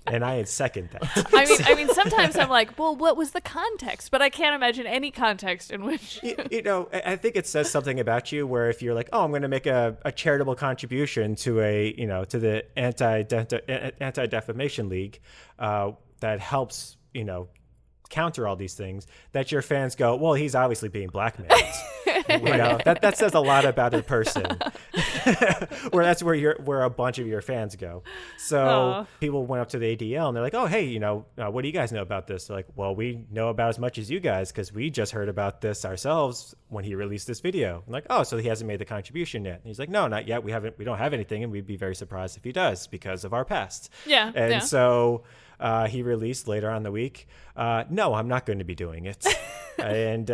And I second that. I mean, sometimes I'm like, well, what was the context? But I can't imagine any context in which. I think it says something about you where if you're like, oh, I'm going to make a charitable contribution to to the Anti-Defamation League that helps, counter all these things, that your fans go, well, he's obviously being blackmailed. That says a lot about a person. Where that's where a bunch of your fans go. So people went up to the ADL and they're like, oh, hey, what do you guys know about this? They're like, well, we know about as much as you guys because we just heard about this ourselves when he released this video. I'm like, oh, so he hasn't made the contribution yet? And he's like, no, not yet. We don't have anything, and we'd be very surprised if he does because of our past. Yeah. And so he released later on in the week, no, I'm not going to be doing it. And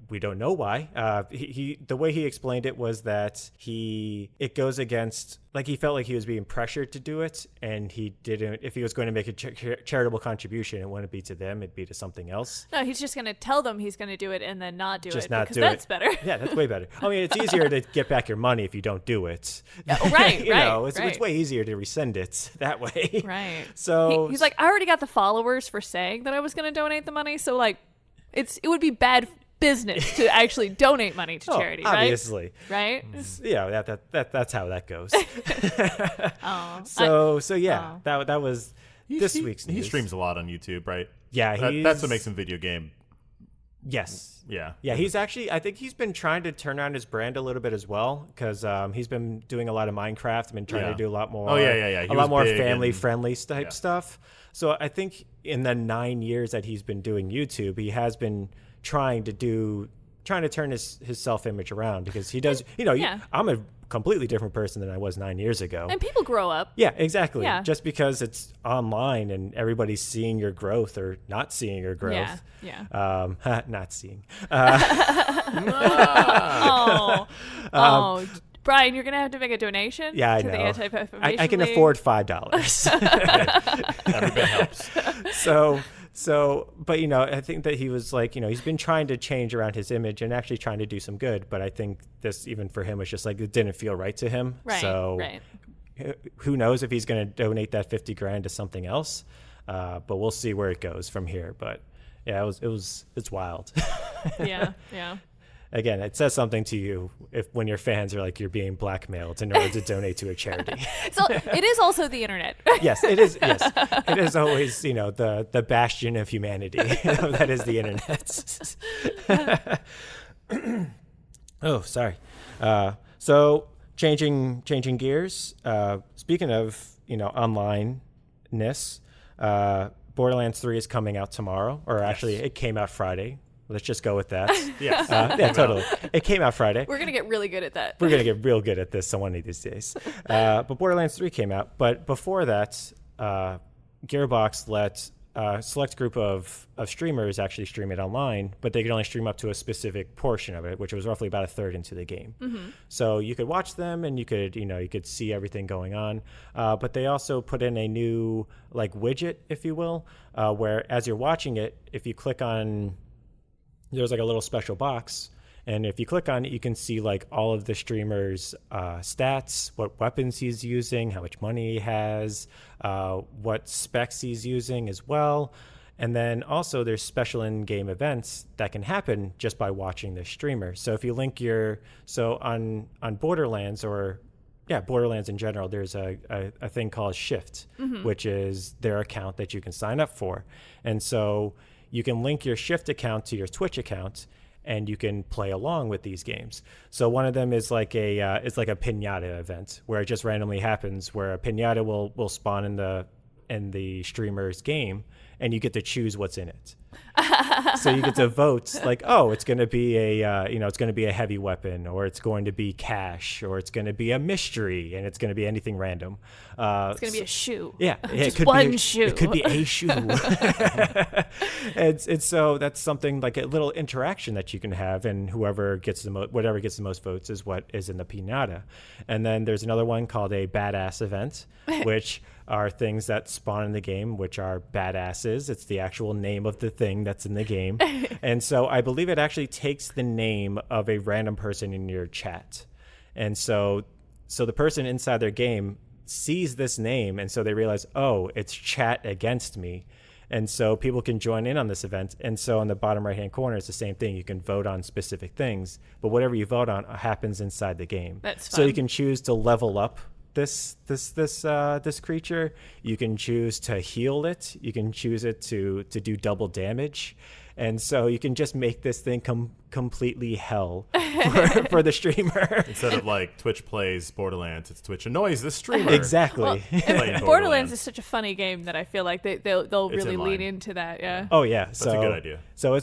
we don't know why. He the way he explained it was that it goes against, like, he felt like he was being pressured to do it, and he didn't. If he was going to make a charitable contribution, it wouldn't be to them; it'd be to something else. No, he's just going to tell them he's going to do it and then not do Just it not because do that's it. better. Yeah, that's way better. I mean, it's easier to get back your money if you don't do it. Right, you right, know, it's right. way easier to resend it that way. Right. So He's like, I already got the followers for saying that I was going to donate the money, so like, it would be bad business to actually donate money to charity, right? obviously. Right? Yeah, that's how that goes. Oh, So yeah, that was this week's news. He streams a lot on YouTube, right? Yeah, that's what makes him video game. Yes. Yeah. Yeah, he's actually, I think he's been trying to turn around his brand a little bit as well, because he's been doing a lot of Minecraft, been trying to do a lot more. Oh, yeah. He a lot was more big family-friendly type stuff. So I think in the 9 years that he's been doing YouTube, he has been trying to turn his self-image around, because he does, I'm a completely different person than I was 9 years ago. And people grow up. Yeah, exactly. Yeah. Just because it's online and everybody's seeing your growth or not seeing your growth. Yeah. Not seeing. Brian, you're going to have to make a donation Yeah, I to know. the Anti-Defamation I can League. afford $5. Every bit helps. But I think that he was like, he's been trying to change around his image and actually trying to do some good. But I think this, even for him, was just like, it didn't feel right to him. Right, So right. who knows if he's going to donate that $50,000 to something else. But we'll see where it goes from here. But yeah, it's wild. Yeah. Again, it says something to you when your fans are like, you're being blackmailed in order to donate to a charity. So it is also the internet. Yes, it is. Yes, it is always, the bastion of humanity. That is the internet. Oh, sorry. So changing gears. Speaking of online-ness, Borderlands 3 is coming out tomorrow, or actually, it came out Friday. Let's just go with that. Yes. Yeah, totally. It came out Friday. We're going to get really good at that. We're going to get real good at this one of these days. But Borderlands 3 came out. But before that, Gearbox let a select group of streamers actually stream it online, but they could only stream up to a specific portion of it, which was roughly about a third into the game. Mm-hmm. So you could watch them and you could see everything going on. But they also put in a new widget, if you will, where as you're watching it, if you click on, there's a little special box, and if you click on it, you can see all of the streamer's stats, what weapons he's using, how much money he has, what specs he's using as well. And then also there's special in-game events that can happen just by watching the streamer. So if you link on Borderlands, or Borderlands in general, there's a thing called Shift, which is their account that you can sign up for. And so you can link your Shift account to your Twitch account, and you can play along with these games. So one of them is a piñata event, where it just randomly happens, where a piñata will spawn in the streamer's game, and you get to choose what's in it. So you get to vote it's going to be it's going to be a heavy weapon, or it's going to be cash, or it's going to be a mystery, and it's going to be anything random. It's going to be a shoe. Yeah, just one shoe. It could be a shoe. and so that's something like a little interaction that you can have, and whatever gets the most votes is what is in the piñata. And then there's another one called a badass event, which are things that spawn in the game, which are badasses. It's the actual name of the thing that's in the game. And so I believe it actually takes the name of a random person in your chat. And so the person inside their game sees this name, and so they realize, oh, it's chat against me. And so people can join in on this event. And so on the bottom right-hand corner, it's the same thing. You can vote on specific things, but whatever you vote on happens inside the game. That's fun. So you can choose to level up this creature. You can choose to heal it. You can choose it to do double damage. And so you can just make this thing completely hell for the streamer. Instead of Twitch plays Borderlands, it's Twitch annoys the streamer. Exactly. Well, Borderlands is such a funny game that I feel like they'll really lean into that. Yeah. Oh yeah, that's a good idea. So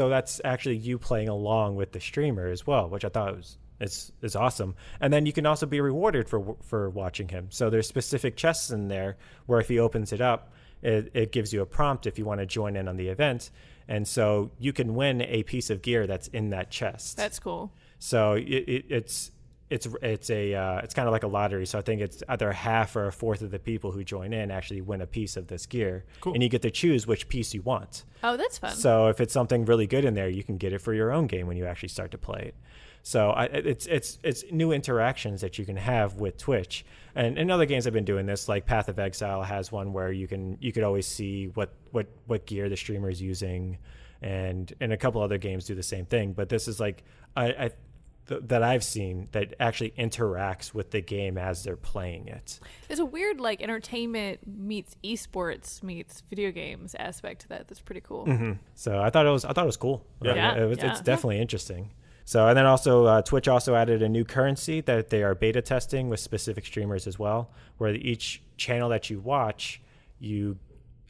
that's actually you playing along with the streamer as well, which I thought was It's awesome. And then you can also be rewarded for watching him. So there's specific chests in there where if he opens it up, it gives you a prompt if you want to join in on the event. And so you can win a piece of gear that's in that chest. That's cool. So it's kind of like a lottery. So I think it's either half or a fourth of the people who join in actually win a piece of this gear. Cool. And you get to choose which piece you want. Oh, that's fun. So if it's something really good in there, you can get it for your own game when you actually start to play it. So it's new interactions that you can have with Twitch. And in other games I've been doing this, like Path of Exile has one where you could always see what gear the streamer is using, and a couple other games do the same thing. But this is like that I've seen that actually interacts with the game as they're playing it. There's a weird like entertainment meets esports meets video games aspect to that. That's pretty cool. Mm-hmm. So I thought it was cool. Yeah. It's definitely interesting. So, and then also Twitch also added a new currency that they are beta testing with specific streamers as well, where each channel that you watch,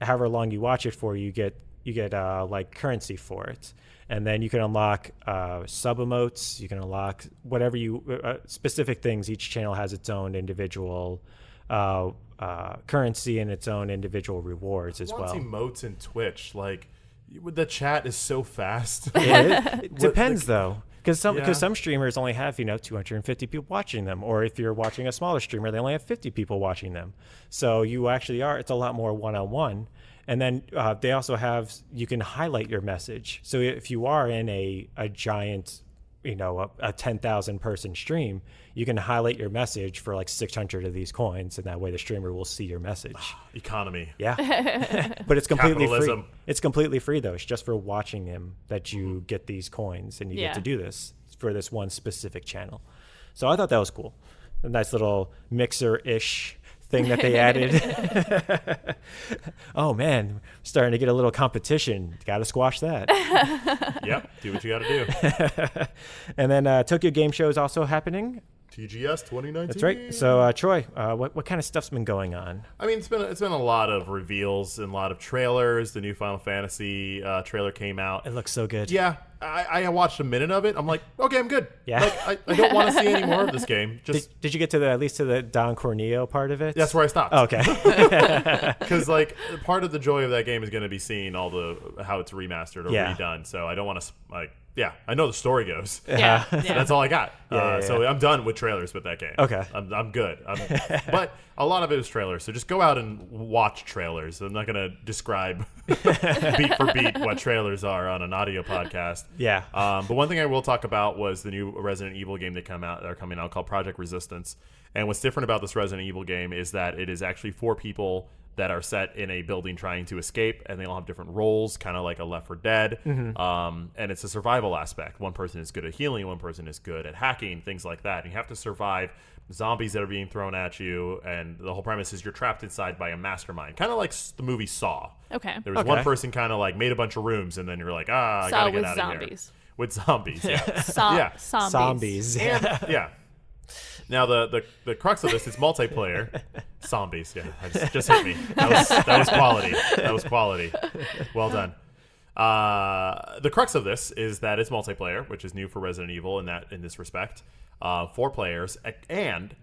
however long you watch it for, you get like currency for it. And then you can unlock sub emotes. You can unlock whatever specific things. Each channel has its own individual currency and its own individual rewards as well. Emotes in Twitch, like the chat is so fast. It depends though. Because Yeah. some streamers only have 250 people watching them, or if you're watching a smaller streamer, they only have 50 people watching them. So you actually it's a lot more one-on-one. And then they also you can highlight your message. So if you are in a giant, a 10,000 person stream, you can highlight your message for like 600 of these coins, and that way the streamer will see your message. Economy. Yeah. But it's completely Capitalism. free. It's completely free though. It's just for watching him that you get these coins, and you get to do this for this one specific channel. So I thought that was cool. A nice little mixer-ish thing that they added. Oh man, starting to get a little competition. Got to squash that. Yep, do what you got to do. And then Tokyo Game Show is also happening. TGS 2019. That's right. So Troy, what kind of stuff's been going on? I mean, it's been a lot of reveals and a lot of trailers. The new Final Fantasy trailer came out. It looks so good. Yeah, I watched a minute of it. I'm like, okay, I'm good. Yeah. Like, I don't want to see any more of this game. Just Did you get to at least to the Don Corneo part of it? that's where I stopped. Oh, okay. Because like part of the joy of that game is going to be seeing all how it's remastered or redone. So I don't want to yeah, I know the story goes. Yeah. So that's all I got. Yeah. So I'm done with trailers with that game. Okay. I'm good. But a lot of it is trailers. So just go out and watch trailers. I'm not going to describe beat for beat what trailers are on an audio podcast. Yeah. But one thing I will talk about was the new Resident Evil game that are coming out called Project Resistance. And what's different about this Resident Evil game is that it is actually 4 people that are set in a building trying to escape, and they all have different roles, kind of like a Left 4 Dead. Mm-hmm. And it's a survival aspect. One person is good at healing, one person is good at hacking, things like that. And you have to survive zombies that are being thrown at you, and the whole premise is you're trapped inside by a mastermind, kind of like the movie Saw. Okay. There was one person kind of like made a bunch of rooms, and then you're like, I gotta get out of here. With zombies, yeah. Zombies. And, yeah. Now the crux of this is multiplayer. Zombies, yeah. Just hit me. That was quality. That was quality. Well done. The crux of this is that it's multiplayer, which is new for Resident Evil in this respect. 4 players, and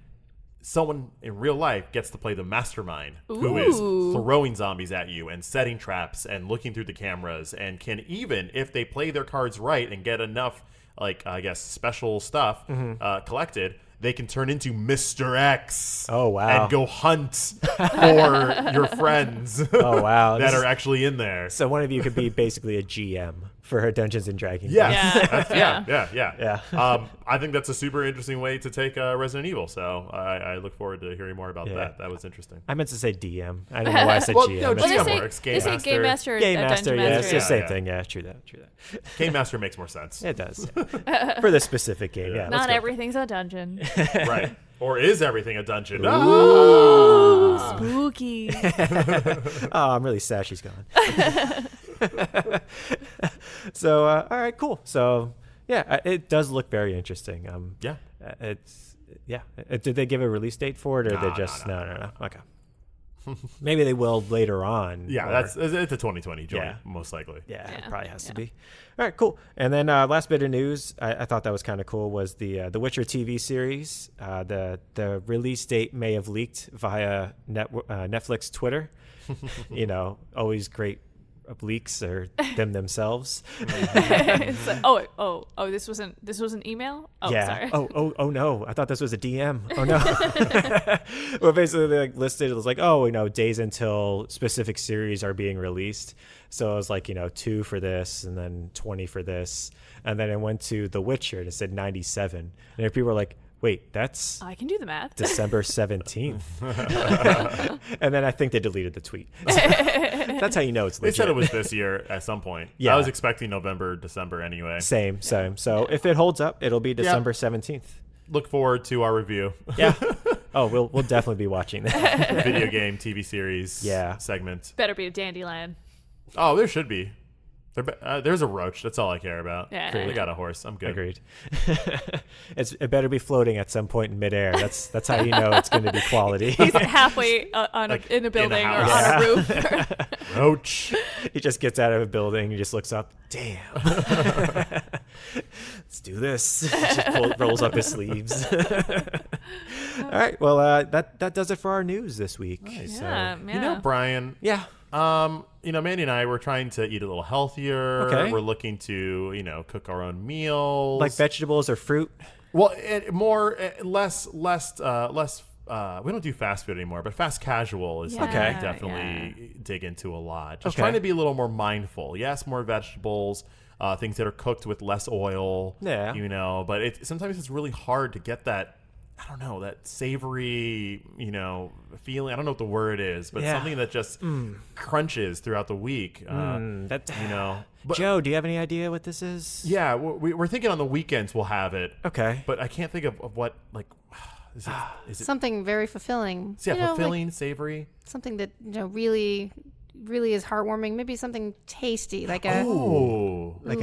someone in real life gets to play the mastermind, who is throwing zombies at you and setting traps and looking through the cameras, and can, even if they play their cards right and get enough, like I guess special stuff collected, they can turn into Mr. X. Oh, wow. And go hunt for your friends. Oh, wow. that are actually in there. So one of you could be basically a GM for Dungeons and Dragons. Yes. Yeah. I think that's a super interesting way to take Resident Evil. So I look forward to hearing more about that. That was interesting. I meant to say DM. I don't know why I said Well, GM. no, It's GM works. They say Game Master. Game Master, Dungeon yeah, Master. it's the same thing. Yeah, true that. Game Master makes more sense. It does. Yeah. For the specific game, yeah. Not everything's a dungeon. Right. Or is everything a dungeon? Ooh, spooky. Oh, I'm really sad she's gone. So, all right, cool. So, yeah, it does look very interesting. Did they give a release date for it, or they just no? Okay. Maybe they will later on. Yeah, or- it's a 2020 joint, Yeah. most likely. Yeah, it Yeah. probably has to Yeah. be. All right, cool. And then last bit of news, I thought that was kind of cool, was the Witcher TV series. The release date may have leaked via Netflix Twitter. Always great leaks or them themselves. It's like, oh, this was an email. Oh, yeah. sorry. Oh no! I thought this was a DM. Oh no! Well, basically, they listed it was like, days until specific series are being released. So it was like 2 for this, and then 20 for this, and then it went to The Witcher and it said 97, and people were like, wait, that's I can do the math. December 17th. And then I think they deleted the tweet. That's how you know it's They legit. said it was this year at some point. Yeah. I was expecting November, December anyway. Same. So if it holds up, it'll be December 17th. Look forward to our review. Yeah. Oh, we'll definitely be watching that. Video game, TV series segment. Better be a dandelion. Oh, there should be. There's a roach. That's all I care about. Yeah. They got a horse. I'm good. Agreed. It better be floating at some point in midair. That's how you know it's going to be quality. He's halfway in a building or house. on a roof. Roach. He just gets out of a building. He just looks up. Damn. Let's do this. Just rolls up his sleeves. All right. Well, that does it for our news this week. Nice. Yeah, You know, Brian. Yeah. Mandy and I, we're trying to eat a little healthier. Okay. We're looking to, cook our own meals. Like vegetables or fruit. Well, less. We don't do fast food anymore, but fast casual is something Okay. we definitely dig into a lot. Just Okay. trying to be a little more mindful. Yes, more vegetables, things that are cooked with less oil. Yeah. But sometimes it's really hard to get that. I don't know, that savory, feeling. I don't know what the word is, but Yeah. something that just crunches throughout the week. But, Joe, do you have any idea what this is? yeah, we're thinking on the weekends we'll have it. Okay. But I can't think of what, like, is it Something very fulfilling. yeah, You know, fulfilling, like savory. something that really, really is heartwarming. Maybe something tasty, like a. Oh. Like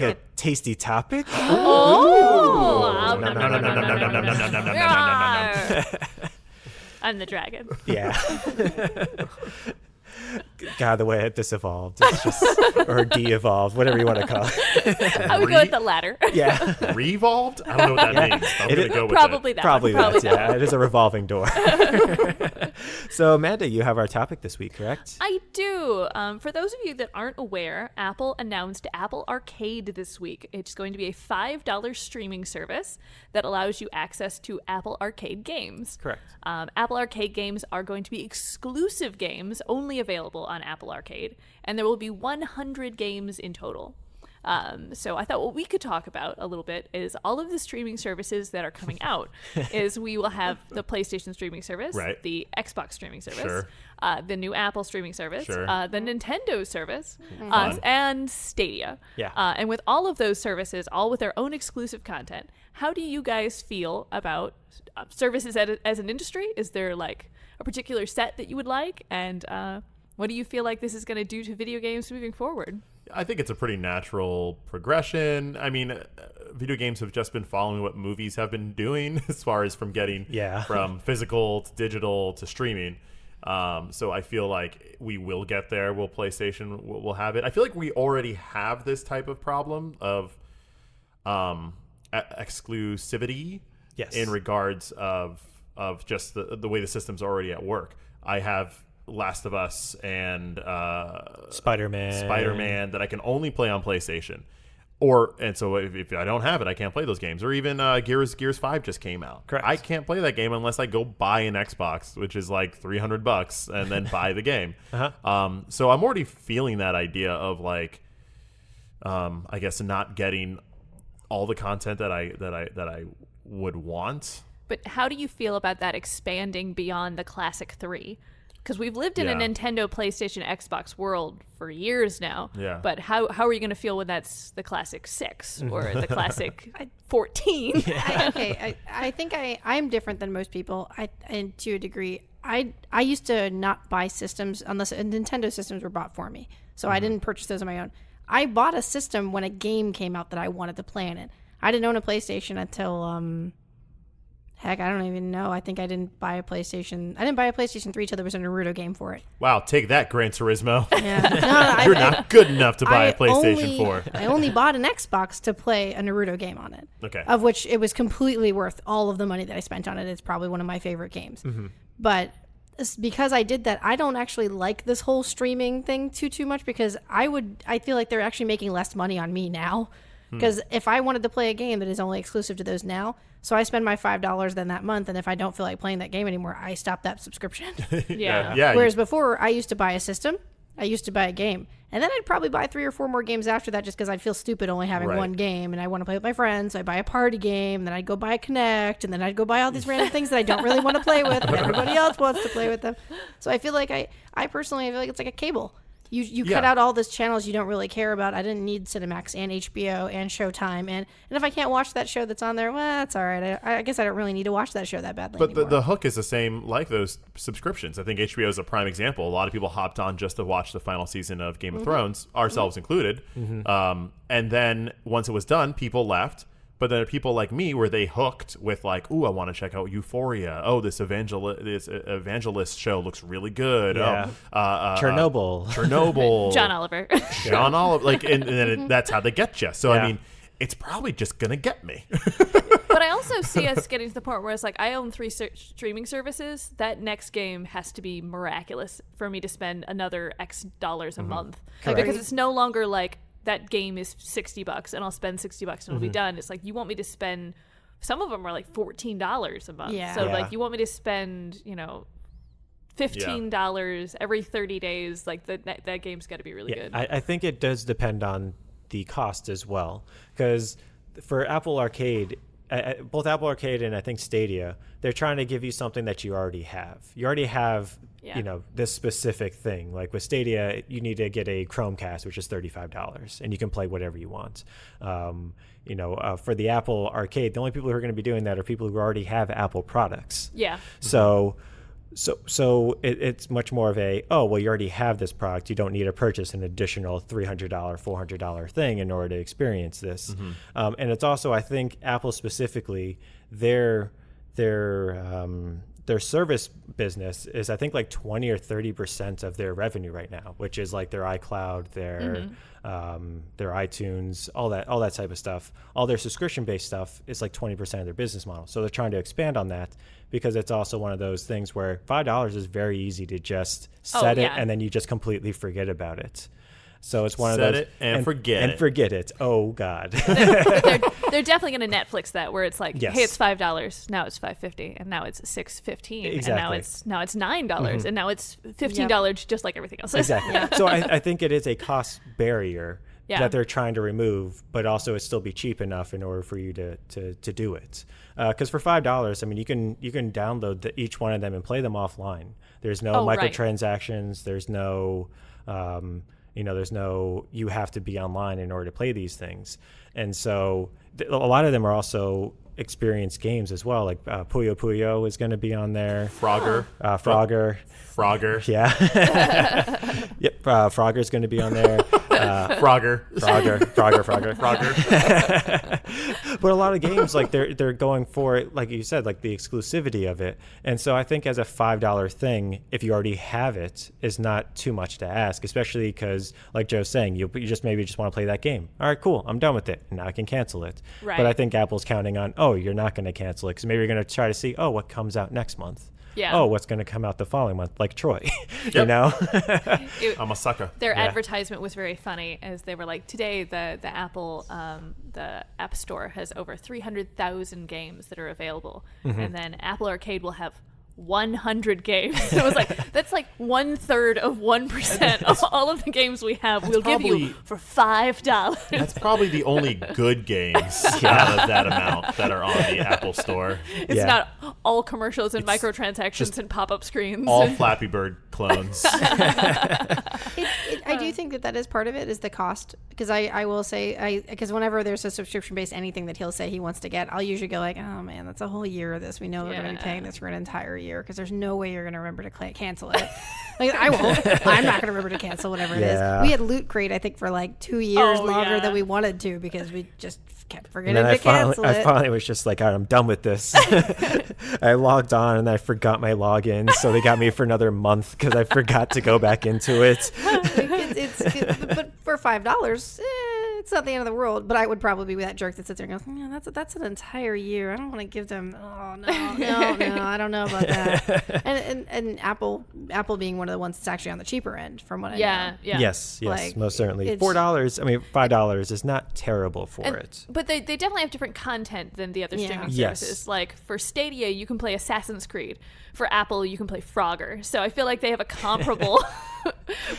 a tasty topic? Oh, No, no, no, no, no, no, no, no, no, no, no, no. I'm the dragon. Yeah. God, the way this evolved, it's just, or de-evolved, whatever you want to call it. I would go with the latter. Yeah. Revolved? I don't know what that means. I'm going to go with Probably it. that. Probably one. that. Yeah, it is a revolving door. So, Amanda, you have our topic this week, correct? I do. For those of you that aren't aware, Apple announced Apple Arcade this week. It's going to be a $5 streaming service that allows you access to Apple Arcade games. Correct. Apple Arcade games are going to be exclusive games only available on Apple Arcade, and there will be 100 games in total. So I thought what we could talk about a little bit is all of the streaming services that are coming out. Is we will have the PlayStation streaming service, Right. the Xbox streaming service, Sure. the new Apple streaming service, Sure. the Nintendo service, Fun. and Stadia. Yeah. And with all of those services, all with their own exclusive content, how do you guys feel about services as an industry? Is there like a particular set that you would like? And what do you feel like this is going to do to video games moving forward? I think it's a pretty natural progression. I mean, video games have just been following what movies have been doing as far as from getting from physical to digital to streaming. So I feel like we will get there. PlayStation will have it. I feel like we already have this type of problem of exclusivity in regards of just the way the system's already at work. I have Last of Us and Spider-Man that I can only play on PlayStation. And so if I don't have it, I can't play those games. Or even Gears 5 just came out. Correct. I can't play that game unless I go buy an Xbox, which is like $300, and then buy the game. So I'm already feeling that idea of like, I guess not getting all the content that I would want. But how do you feel about that expanding beyond the classic 3? Because we've lived in a Nintendo, PlayStation, Xbox world for years now. Yeah. But how are you going to feel when that's the classic 6 or the classic 14? I think I'm different than most people. And to a degree, I used to not buy systems unless Nintendo systems were bought for me. So I didn't purchase those on my own. I bought a system when a game came out that I wanted to play in it. I didn't own a PlayStation until Heck, I don't even know. I think I didn't buy a PlayStation. I didn't buy a PlayStation 3 till there was a Naruto game for it. Wow, take that, Gran Turismo. Yeah. You're not good enough to buy a PlayStation 4. I only bought an Xbox to play a Naruto game on it. Okay. Of which it was completely worth all of the money that I spent on it. It's probably one of my favorite games. But because I did that, I don't actually like this whole streaming thing too much, because I feel like they're actually making less money on me now. Because if I wanted to play a game that is only exclusive to those now, so I spend my $5 then that month, and if I don't feel like playing that game anymore, I stop that subscription. Yeah. Whereas before, I used to buy a system, I used to buy a game, and then I'd probably buy 3 or 4 more games after that, just because I'd feel stupid only having one game, and I want to play with my friends, so I buy a party game, and then I'd go buy a Connect, and then I'd go buy all these random things that I don't really want to play with, but everybody else wants to play with them. So I feel like I personally feel like it's like a cable. You cut out all those channels you don't really care about. I didn't need Cinemax and HBO and Showtime. And if I can't watch that show that's on there, well, that's all right. I guess I don't really need to watch that show that badly But anymore. the hook is the same like those subscriptions. I think HBO is a prime example. A lot of people hopped on just to watch the final season of Game of Thrones, ourselves included. And then once it was done, people left. But then there are people like me where they hooked with like, ooh, I want to check out Euphoria. Oh, this evangelist show looks really good. Yeah. Chernobyl. John Oliver. John Oliver. Like, and then that's how they get you. So, I mean, it's probably just going to get me. But I also see us getting to the point where it's like, I own 3 streaming services. That next game has to be miraculous for me to spend another X dollars a month. Because it's no longer like, that game is $60 and I'll spend $60 and it'll be done. It's like, you want me to spend, some of them are like $14 a month. Yeah. So like, you want me to spend, $15 every 30 days. Like that game's got to be really good. I think it does depend on the cost as well, because for Apple Arcade, both Apple Arcade and I think Stadia, they're trying to give you something that you already have. You already have, this specific thing. Like with Stadia, you need to get a Chromecast, which is $35, and you can play whatever you want. For the Apple Arcade, the only people who are going to be doing that are people who already have Apple products. Yeah. So it's much more of you already have this product. You don't need to purchase an additional $300, $400 thing in order to experience this. And it's also, I think, Apple specifically, their service business is, I think, like 20 or 30% of their revenue right now, which is like their iCloud, their iTunes, all that type of stuff. All their subscription-based stuff is like 20% of their business model. So they're trying to expand on that, because it's also one of those things where $5 is very easy to just set it and then you just completely forget about it. So it's one of those. Set it and forget it. Forget it. Oh, God. They're definitely going to Netflix that, where it's like, hey, it's $5, now it's $5.50, and now it's $6.15, Exactly. and now it's $9, and now it's $15, just like everything else. Exactly. So I think it is a cost barrier that they're trying to remove, but also it still be cheap enough in order for you to do it. Because for $5, I mean, you can download each one of them and play them offline. There's no microtransactions. There's no you have to be online in order to play these things. And so a lot of them are also experienced games as well. Like Puyo Puyo is going to be on there. Frogger. Frogger. Yeah. Yep. Frogger's going to be on there. Frogger. But a lot of games, like they're going for, like you said, like the exclusivity of it. And so I think as a $5 thing, if you already have it, is not too much to ask, especially because, like Joe's saying, you just maybe just want to play that game. All right, cool, I'm done with it. And now I can cancel it. Right. But I think Apple's counting on, you're not going to cancel it, because maybe you're going to try to see, what comes out next month. Yeah. What's going to come out the following month, like Troy. Yep. You know? I'm a sucker. Their advertisement was very funny, as they were like, today the Apple the App Store has over 300,000 games that are available, and then Apple Arcade will have 100 games. So it was like, that's like 1/3 of 1% of all of the games we have. We'll give you for $5. That's probably the only good games out of that amount that are on the Apple Store. It's not all commercials and microtransactions and pop-up screens. All Flappy Bird clones. I do think that is part of it, is the cost. Because I will say, because whenever there's a subscription-based anything that he'll say he wants to get, I'll usually go like, oh man, that's a whole year of this. We know we're going to be paying this for an entire year, because there's no way you're going to remember to cancel it. Like, I won't. I'm not going to remember to cancel whatever it is. We had Loot Crate, I think, for like 2 years longer than we wanted to, because we just kept forgetting to cancel it. I finally was just like, all right, I'm done with this. I logged on and I forgot my login, so they got me for another month because I forgot to go back into it. But for $5, it's not the end of the world. But I would probably be that jerk that sits there and goes, yeah, that's an entire year. I don't want to give them. Oh no, I don't know about that. And Apple being one of the ones that's actually on the cheaper end, from what I know. Yeah. Yes, Like, most certainly. $4. I mean, $5 is not terrible for it. But they definitely have different content than the other streaming services. Like for Stadia, you can play Assassin's Creed. For Apple, you can play Frogger. So I feel like they have a comparable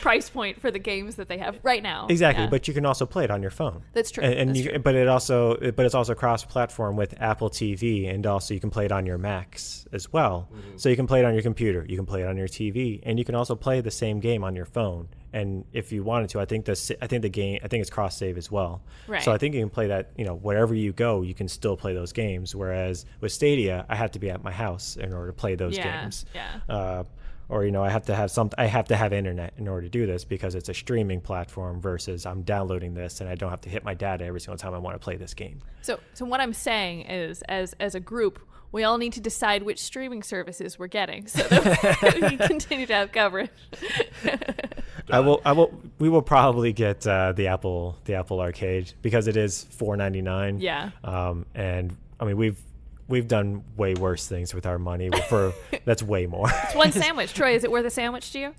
price point for the games that they have right now. Exactly, but you can also play it on your phone. That's true. But it's also cross-platform with Apple TV, and also you can play it on your Macs as well. Mm-hmm. So you can play it on your computer, you can play it on your TV, and you can also play the same game on your phone. And if you wanted to, I think it's cross-save as well. Right. So I think you can play that, wherever you go, you can still play those games. Whereas with Stadia, I have to be at my house in order to play those games. Yeah. Or I have to have internet in order to do this, because it's a streaming platform versus I'm downloading this and I don't have to hit my data every single time I want to play this game. So what I'm saying is, as a group, we all need to decide which streaming services we're getting, so that we can continue to have coverage. We will probably get the Apple Arcade, because it is $4.99. Yeah. And I mean, we've done way worse things with our money. That's way more. It's one sandwich. Troy, is it worth a sandwich to you?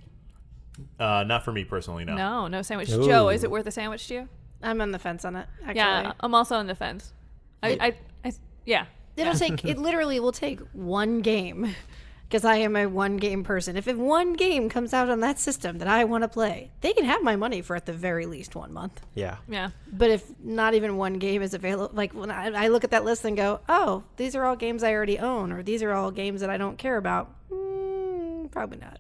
Not for me personally, no. No sandwich. Ooh. Joe, is it worth a sandwich to you? I'm on the fence on it, actually. Yeah, I'm also on the fence. It literally will take one game, because I am a one game person. If one game comes out on that system that I want to play, they can have my money for at the very least 1 month. Yeah. Yeah. But if not even one game is available, like when I look at that list and go, oh, these are all games I already own, or these are all games that I don't care about, probably not.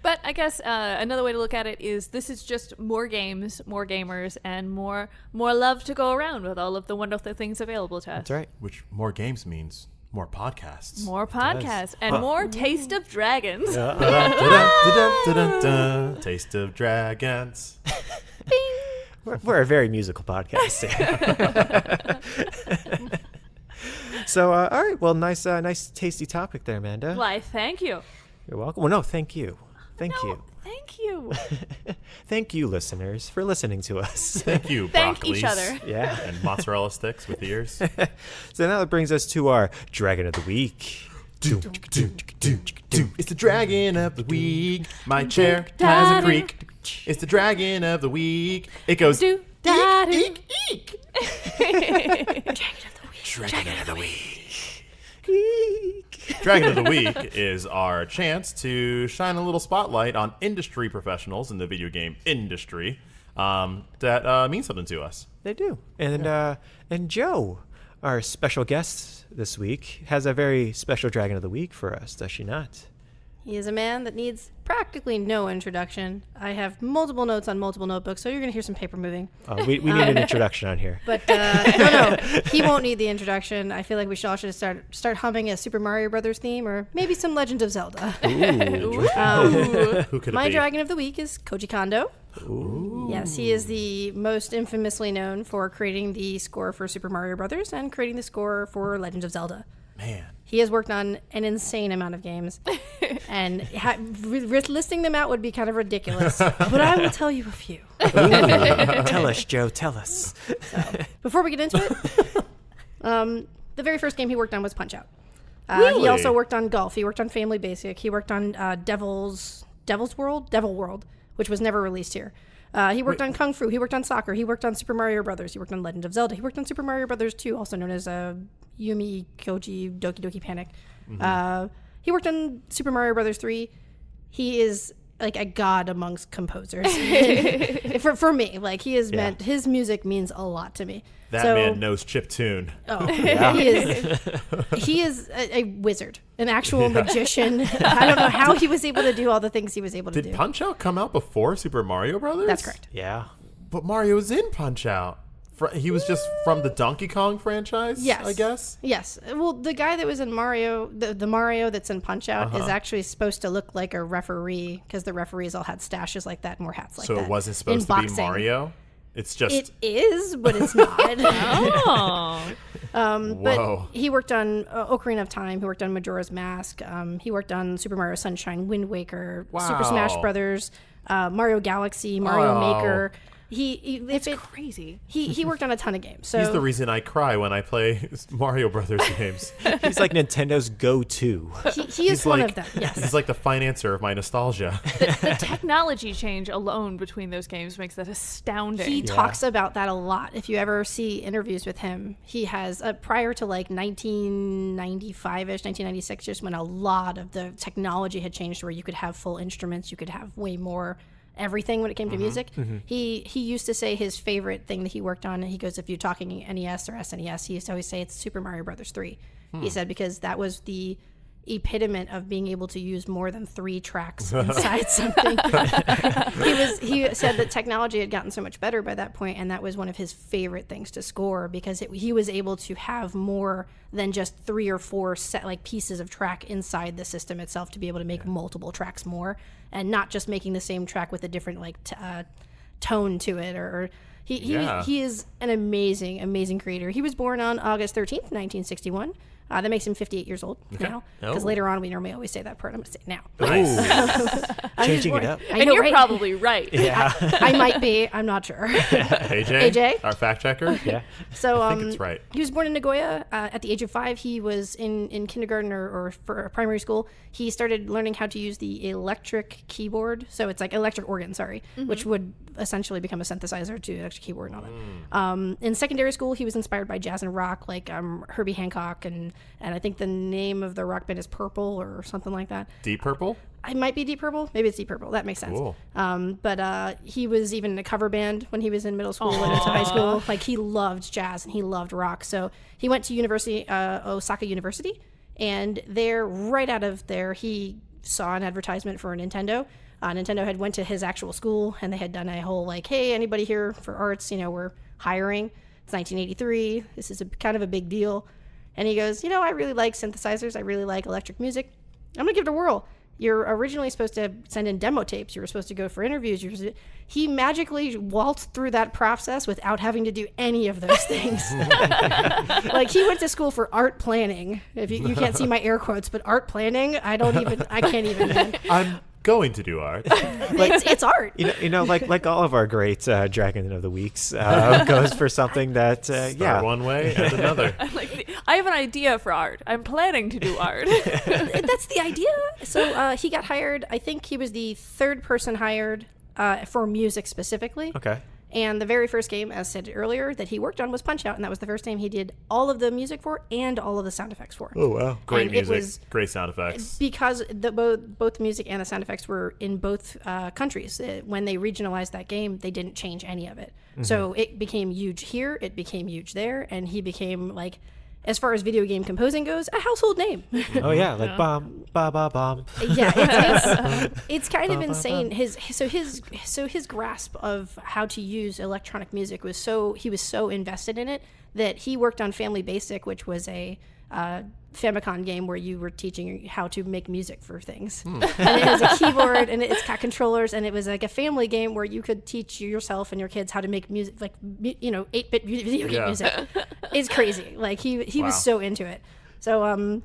But I guess another way to look at it is, this is just more games, more gamers, and more love to go around with all of the wonderful things available to us. That's right. Which more games means more podcasts. More podcasts and more Taste of Dragons. Taste of Dragons. We're a very musical podcast. So, all right. Well, nice tasty topic there, Manda. Why, thank you. You're welcome. Well, no, thank you. Thank you. Thank you. Thank you, listeners, for listening to us. Thank you, Thank broccolis. each other. Yeah. And mozzarella sticks with ears. So now that brings us to our Dragon of the Week. It's the Dragon of the Week. My chair has a creak. It's the Dragon of the Week. It goes eek, eek, eek. Dragon of the Week. Dragon of the Week is our chance to shine a little spotlight on industry professionals in the video game industry that mean something to us. They do. And Joe, our special guest this week, has a very special Dragon of the Week for us, does she not? He is a man that needs practically no introduction. I have multiple notes on multiple notebooks, so you're going to hear some paper moving. We need an introduction on here. But no, he won't need the introduction. I feel like we all should start humming a Super Mario Brothers theme, or maybe some Legend of Zelda. Who could it My be? Dragon of the Week is Koji Kondo. Ooh. Yes, he is the most infamously known for creating the score for Super Mario Brothers and creating the score for Legend of Zelda. Man. He has worked on an insane amount of games, and listing them out would be kind of ridiculous, but I will tell you a few. Tell us, Joe, tell us. So, before we get into it, the very first game he worked on was Punch-Out! Really? He also worked on Golf. He worked on Family Basic. He worked on Devil World, which was never released here. He worked on Kung Fu. He worked on Soccer. He worked on Super Mario Brothers. He worked on Legend of Zelda. He worked on Super Mario Brothers 2, also known as Yumi Koji Doki Doki Panic. Mm-hmm. He worked on Super Mario Brothers 3. He is like a god amongst composers. for me, like he is meant. His music means a lot to me. That man knows chiptune. Oh, he is a wizard, an actual magician. I don't know how he was able to do all the things he was able to do. Did Punch-Out come out before Super Mario Brothers? That's correct. Yeah. But Mario was in Punch-Out. He was just from the Donkey Kong franchise, Yes. I guess? Yes. Well, the guy that was in Mario, the Mario that's in Punch-Out is actually supposed to look like a referee because the referees all had stashes like that and wore hats like that. So it wasn't supposed to be Mario? It's just... It is, but it's not. Oh. But he worked on Ocarina of Time. He worked on Majora's Mask. He worked on Super Mario Sunshine, Wind Waker, Super Smash Brothers, Mario Galaxy, Mario Maker. It's crazy. He worked on a ton of games. So He's the reason I cry when I play Mario Brothers games. He's like Nintendo's go-to. he is one of them. Yes. He's like the financier of my nostalgia. The technology change alone between those games makes that astounding. He talks about that a lot. If you ever see interviews with him, he has prior to like 1995ish, 1996, just when a lot of the technology had changed, where you could have full instruments, you could have way more everything when it came to music. He used to say his favorite thing that he worked on, and he goes, if you're talking NES or SNES, he used to always say it's Super Mario Brothers 3. He said because that was the epitome of being able to use more than 3 tracks inside something. He said that technology had gotten so much better by that point, and that was one of his favorite things to score, because he was able to have more than just 3 or 4 pieces of track inside the system itself to be able to make multiple tracks more, and not just making the same track with a different tone to it. Or he is an amazing creator. He was born on August 13th, 1961. That makes him 58 years old now. Because later on, we normally always say that part. I'm going to say it now. Nice. Changing it up. I and know, you're right? probably right. Yeah. I might be. I'm not sure. AJ? Our fact checker? Yeah. So I think it's right. He was born in Nagoya. At the age of 5, he was in kindergarten or for primary school. He started learning how to use the electric keyboard. So it's like electric organ, which would essentially become a synthesizer to electric keyboard and all that. In secondary school, he was inspired by jazz and rock, like Herbie Hancock, and I think the name of the rock band is Purple or something like that. Deep Purple? It might be Deep Purple. Maybe it's Deep Purple. That makes sense. Cool. But he was even in a cover band when he was in middle school and into high school. Like, he loved jazz and he loved rock. So he went to Osaka University, and right out of there, he saw an advertisement for a Nintendo. Nintendo had went to his actual school, and they had done a whole hey, anybody here for arts? We're hiring. It's 1983. This is kind of a big deal. And he goes, I really like synthesizers. I really like electric music. I'm going to give it a whirl. You're originally supposed to send in demo tapes. You were supposed to go for interviews. He magically waltzed through that process without having to do any of those things. He went to school for art planning. If you can't see my air quotes, but art planning, I can't even. I'm going to do art. It's art. Like all of our great Dragon of the Weeks goes for something that Start one way and another. I have an idea for art. I'm planning to do art. That's the idea. So he got hired. I think he was the 3rd person hired for music specifically. Okay. And the very first game, as said earlier, that he worked on was Punch-Out, and that was the first game he did all of the music for and all of the sound effects for. Oh, wow. Great And music, great sound effects. Because both the music and the sound effects were in both countries. When they regionalized that game, they didn't change any of it. Mm-hmm. So it became huge here, it became huge there, and he became, as far as video game composing goes, a household name. Oh yeah, like bomb, ba ba bomb. Yeah, it's kind of insane. His grasp of how to use electronic music was he was so invested in it that he worked on Family Basic, which was a Famicom game where you were teaching how to make music for things. And it has a keyboard and it's got controllers, and it was like a family game where you could teach yourself and your kids how to make music, 8-bit video game music. It's crazy. He was so into it. So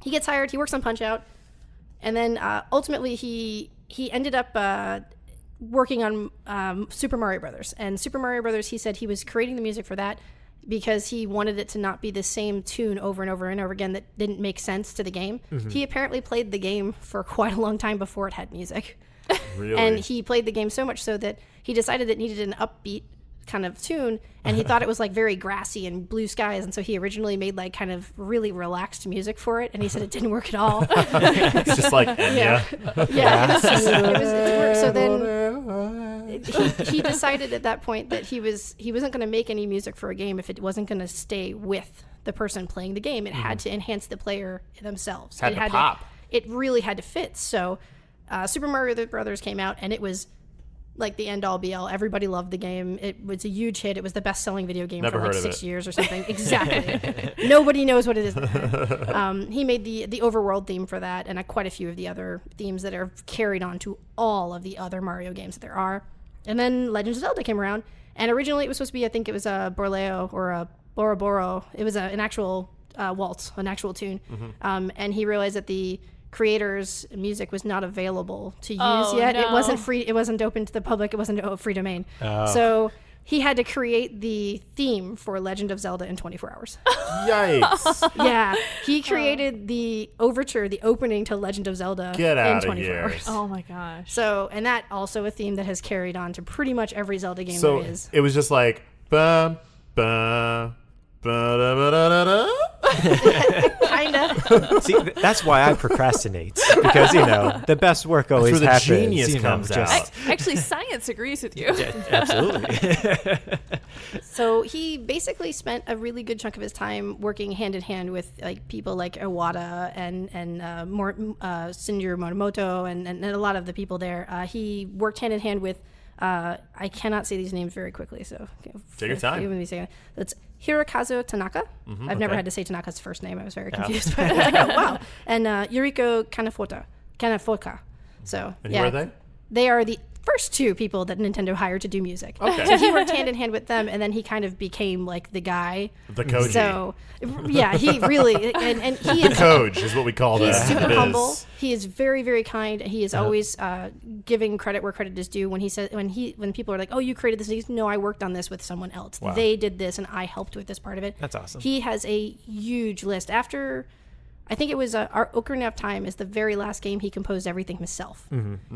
he gets hired, he works on Punch-Out, and then ultimately he ended up working on Super Mario Brothers. And Super Mario Brothers, he said he was creating the music for that because he wanted it to not be the same tune over and over and over again that didn't make sense to the game. Mm-hmm. He apparently played the game for quite a long time before it had music. Really? And he played the game so much so that he decided it needed an upbeat kind of tune, and he thought it was like very grassy and blue skies, and so he originally made like kind of really relaxed music for it, and he said it didn't work at all. It's just like Enya. It didn't work. So then he decided at that point that he wasn't going to make any music for a game if it wasn't going to stay with the person playing the game. It had to enhance the player themselves. Had to pop. It really had to fit. So Super Mario Brothers came out, and it was like the end all be all. Everybody loved the game. It was a huge hit. It was the best selling video game Never for like heard of 6 it. years or something. Exactly. Nobody knows what it is. He made the overworld theme for that, and quite a few of the other themes that are carried on to all of the other Mario games that there are. And then Legend of Zelda came around, and originally it was supposed to be, I think it was a Borleo or a Boroboro. It was an actual waltz, an actual tune. And he realized that the creator's music was not available to use yet. No. It wasn't free. It wasn't open to the public. It wasn't free domain. So he had to create the theme for Legend of Zelda in 24 hours. Yikes. Yeah, he created the overture, the opening to Legend of Zelda Get in out of 24 here. hours. Oh my gosh. So, and that also a theme that has carried on to pretty much every Zelda game So there is. it was just like, bum, bum, ba-da-ba-da-da-da. Kinda. See, that's why I procrastinate, because the best work always where the happens. genius comes just- out. Actually, science agrees with you. Absolutely. So he basically spent a really good chunk of his time working hand in hand with like people like Iwata and Shinjiro Motomoto and a lot of the people there. He worked hand in hand with I cannot say these names very quickly, so Take your time. Give me a second. That's Hirokazu Tanaka. I've never okay. had to say Tanaka's first name. I was very confused. But I was like, oh, wow. And Yuriko Kanafoka. So And who are they? They are the first two people that Nintendo hired to do music. Okay. So he worked hand in hand with them, and then he kind of became like the guy. The Koji. So yeah, he really and he The is Koji is what we call that. he's super It is. humble. He is very, very kind. He is always giving credit where credit is due. When when people are like, "Oh, you created this," he's, "No, I worked on this with someone else. Wow. They did this, and I helped with this part of it." That's awesome. He has a huge list. After, I think it was our Ocarina of Time is the very last game he composed everything himself.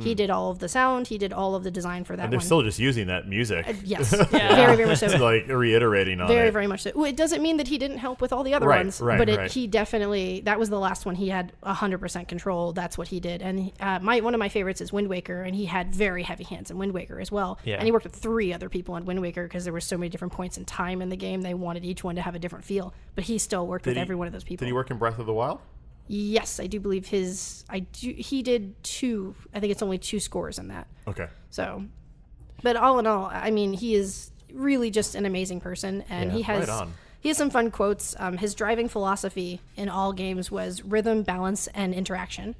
He did all of the sound. He did all of the design for that And they're one. still just using that music. Yes, very, very much so. It's like reiterating on Very, it. very much so. Well, it doesn't mean that he didn't help with all the other Right, ones, right, but right. he definitely, that was the last one he had 100% control. That's what he did. And one of my favorites is Wind Waker, and he had very heavy hands in Wind Waker as well. Yeah. And he worked with 3 other people on Wind Waker because there were so many different points in time in the game. They wanted each one to have a different feel, but he still worked with every one of those people. Did he work in Breath of the Wild? Yes, I do believe he did 2. I think it's only 2 scores in that. Okay. So, but all in all, I mean, he is really just an amazing person, and Yeah, he has right on. he has some fun quotes. His driving philosophy in all games was rhythm, balance, and interaction.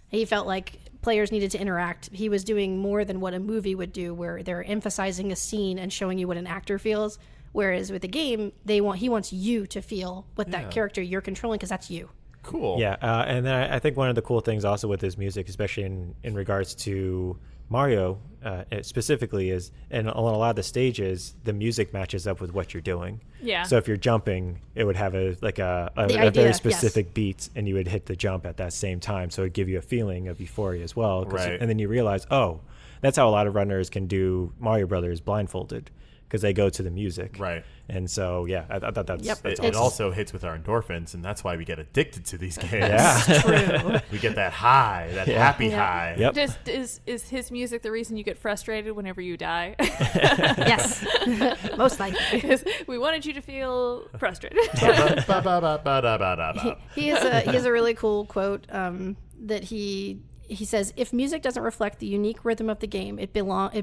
He felt like players needed to interact. He was doing more than what a movie would do, where they're emphasizing a scene and showing you what an actor feels. Whereas with the game, he wants you to feel what that character you're controlling, because that's you. Cool. Yeah, and then I think one of the cool things also with his music, especially in regards to Mario specifically, is on a lot of the stages, the music matches up with what you're doing. Yeah. So if you're jumping, it would have a idea, very yes. specific beat, and you would hit the jump at that same time. So it'd give you a feeling of euphoria as well. Right. And then you realize, oh, that's how a lot of runners can do Mario Brothers blindfolded, because they go to the music. Right. And so, yeah, I thought that's, Yep. that's It awesome. also hits with our endorphins, and that's why we get addicted to these games. Yeah. True. We get that high, that happy Yeah. high. Yep. Just is his music the reason you get frustrated whenever you die? Yes, most likely. Because we wanted you to feel frustrated. Ba-ba-ba-da-ba-da-ba. He has a really cool quote that he says, "If music doesn't reflect the unique rhythm of the game, it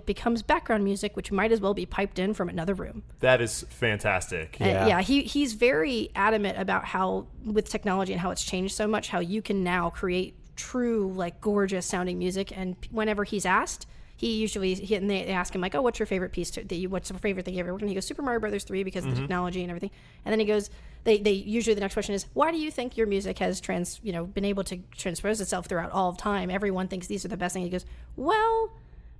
becomes background music, which might as well be piped in from another room." That is fantastic. Yeah. He's very adamant about how, with technology and how it's changed so much, how you can now create true, like, gorgeous sounding music. And whenever he's asked, and they ask him, like, "Oh, what's your favorite piece? What's your favorite thing you ever worked on?" He goes, "Super Mario Brothers 3 because of the technology and everything." And then he goes, they usually the next question is, "Why do you think your music has been able to transpose itself throughout all of time? Everyone thinks these are the best things." He goes, "Well,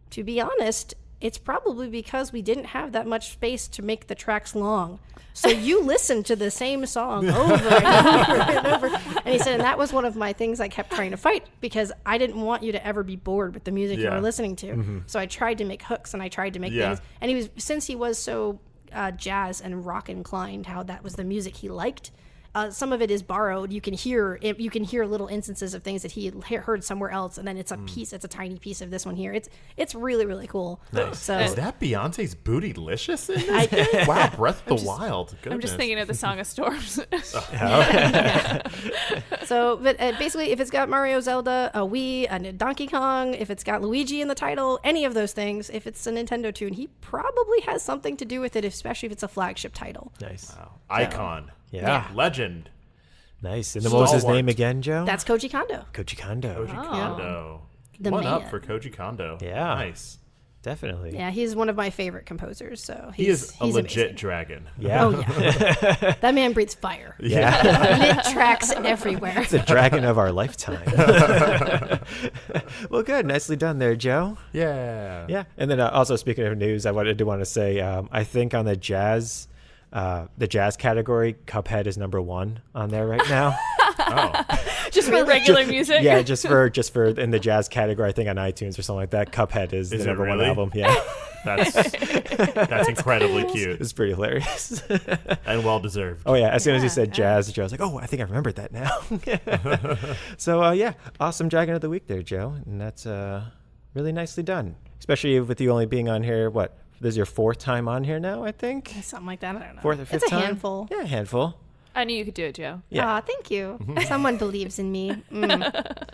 to be honest, It's probably because we didn't have that much space to make the tracks long. So you listen to the same song over and over and over. And he said, and that was one of my things I kept trying to fight, because I didn't want you to ever be bored with the music you were listening to. So I tried to make hooks and I tried to make things. And since he was so jazz and rock inclined, how that was the music he liked. Some of it is borrowed. You can hear little instances of things that he had heard somewhere else, and then it's a piece. It's a tiny piece of this one here. It's really, really cool. Nice. So Is that Beyonce's Bootylicious in this game? Wow, Breath of the Wild. Goodness. I'm just thinking of the Song of Storms. So, but basically, if it's got Mario, Zelda, a Wii, a Donkey Kong, if it's got Luigi in the title, any of those things, if it's a Nintendo tune, he probably has something to do with it, especially if it's a flagship title. Nice. Wow. Icon. Yeah. Legend. Nice. And then what was his name again, Joe? That's Koji Kondo. Koji Kondo. Koji Kondo. The One up man. for Koji Kondo. Yeah. Nice. Definitely. Yeah, he's one of my favorite composers. So He is a he's legit amazing. dragon. Yeah. Oh yeah, that man breathes fire. Yeah. Lit tracks everywhere. It's a dragon of our lifetime. Well, good. Nicely done there, Joe. Yeah. Yeah. And then also, speaking of news, I wanted to say, I think on the jazz category, Cuphead is number 1 on there right now. Oh. Just for regular music. Yeah, just for in the jazz category, I think on iTunes or something like that, Cuphead is the it number 1 really? album. Yeah. That's incredibly cute It's pretty hilarious. and well deserved. Oh yeah, as soon as you said jazz, Joe was like, oh, I think I remembered that now. So yeah, awesome Dragon of the Week there, Joe. And that's really nicely done. Especially with you only being on here, what? This is your 4th time on here now, I think? Something like that. I don't know. 4th or 5th It's a time? handful. Yeah, a handful. I knew you could do it, Joe. Yeah. Aw, thank you. Someone believes in me.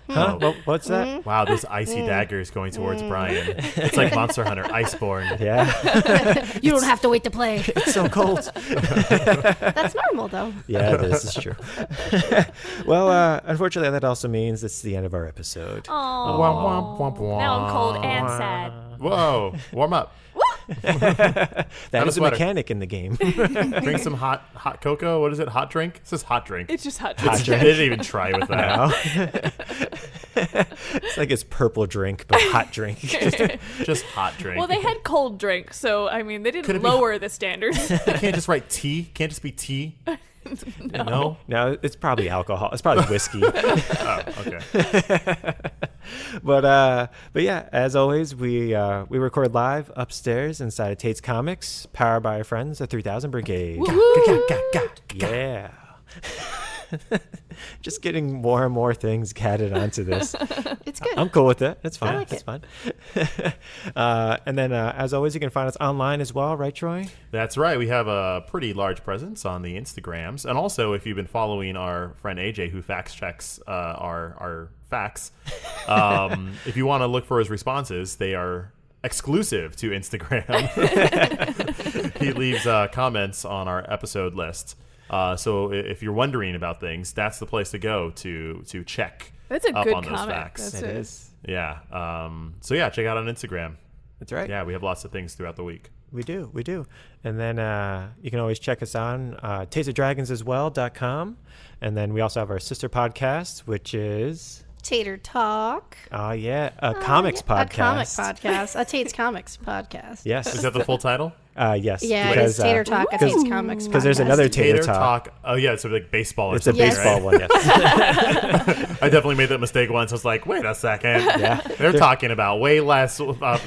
Huh? What's that? Wow, those icy daggers going towards Brian. It's like Monster Hunter, Iceborne. Yeah. You don't have to wait to play. It's so cold. That's normal, though. Yeah, it is. It's true. Well, unfortunately, that also means it's the end of our episode. Oh. Womp, womp, womp, Now I'm cold and sad. Whoa, warm up. That a is a sweater. mechanic in the game. Drink some hot cocoa. What is it? Hot drink? It says hot drink. It's just hot. Hot They drink. didn't even try with that. No. It's like it's purple drink, but hot drink. Just hot drink. Well, they had cold drinks, so I mean, they Could didn't it be- lower the standards. You can't just write tea. Can't just be tea. No. No, it's probably alcohol. It's probably whiskey. Oh, okay. But yeah, as always, we record live upstairs inside of Tate's Comics, powered by our friends, the 3000 Brigade. Yeah. Just getting more and more things added onto this. It's good. I'm cool with it. It's fine. like It's it. fine. And then, as always, you can find us online as well, right, Troy? That's right. We have a pretty large presence on the Instagrams. And also, if you've been following our friend AJ, who fact checks our facts, if you want to look for his responses, they are exclusive to Instagram. He leaves comments on our episode list. So if you're wondering about things, that's the place to go to check That's a up good on those comment. facts. That's It it. is. Yeah. So yeah, check out on Instagram. That's right. Yeah, we have lots of things throughout the week. We do. And then you can always check us on tasteofdragonsaswell.com. And then we also have our sister podcast, which is... Tater Talk. Oh, yeah. A comics podcast. A comic podcast. A Tate's Comics podcast. Yes. Is that the full title? Yes. Yeah, because, it's Tater Talk. A Tate's Comics podcast. because there's another Tater Talk. Oh yeah, it's like baseball or It's a something, baseball right? one, yes. I definitely made that mistake once. I was like, wait a second. Yeah. They're talking about way less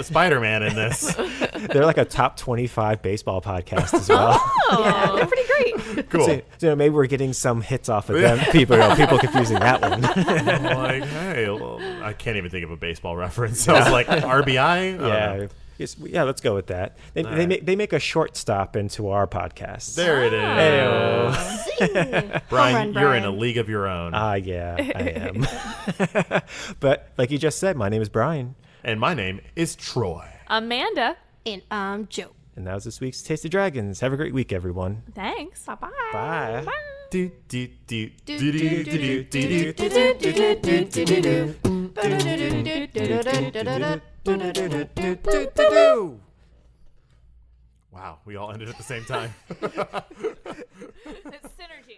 Spider-Man in this. They're like a top 25 baseball podcast as well. Yeah, they're pretty great. Cool. So maybe we're getting some hits off of them. People confusing that one. I'm like, hey, well, I can't even think of a baseball reference. I was like, RBI? I don't know. Yeah. Yeah, let's go with that. They make a short stop into our podcast. There it is. Heyo. Brian, Home run, you're in a Brian. league of your own. Yeah, I am. But like you just said, my name is Brian. And my name is Troy. Amanda. And Joe. And that was this week's Taste of Dragons. Have a great week, everyone. Thanks. Bye-bye. Bye. Do, do, do, do, do, do, do, do, do, do. Wow, we all ended at the same time. It's synergy.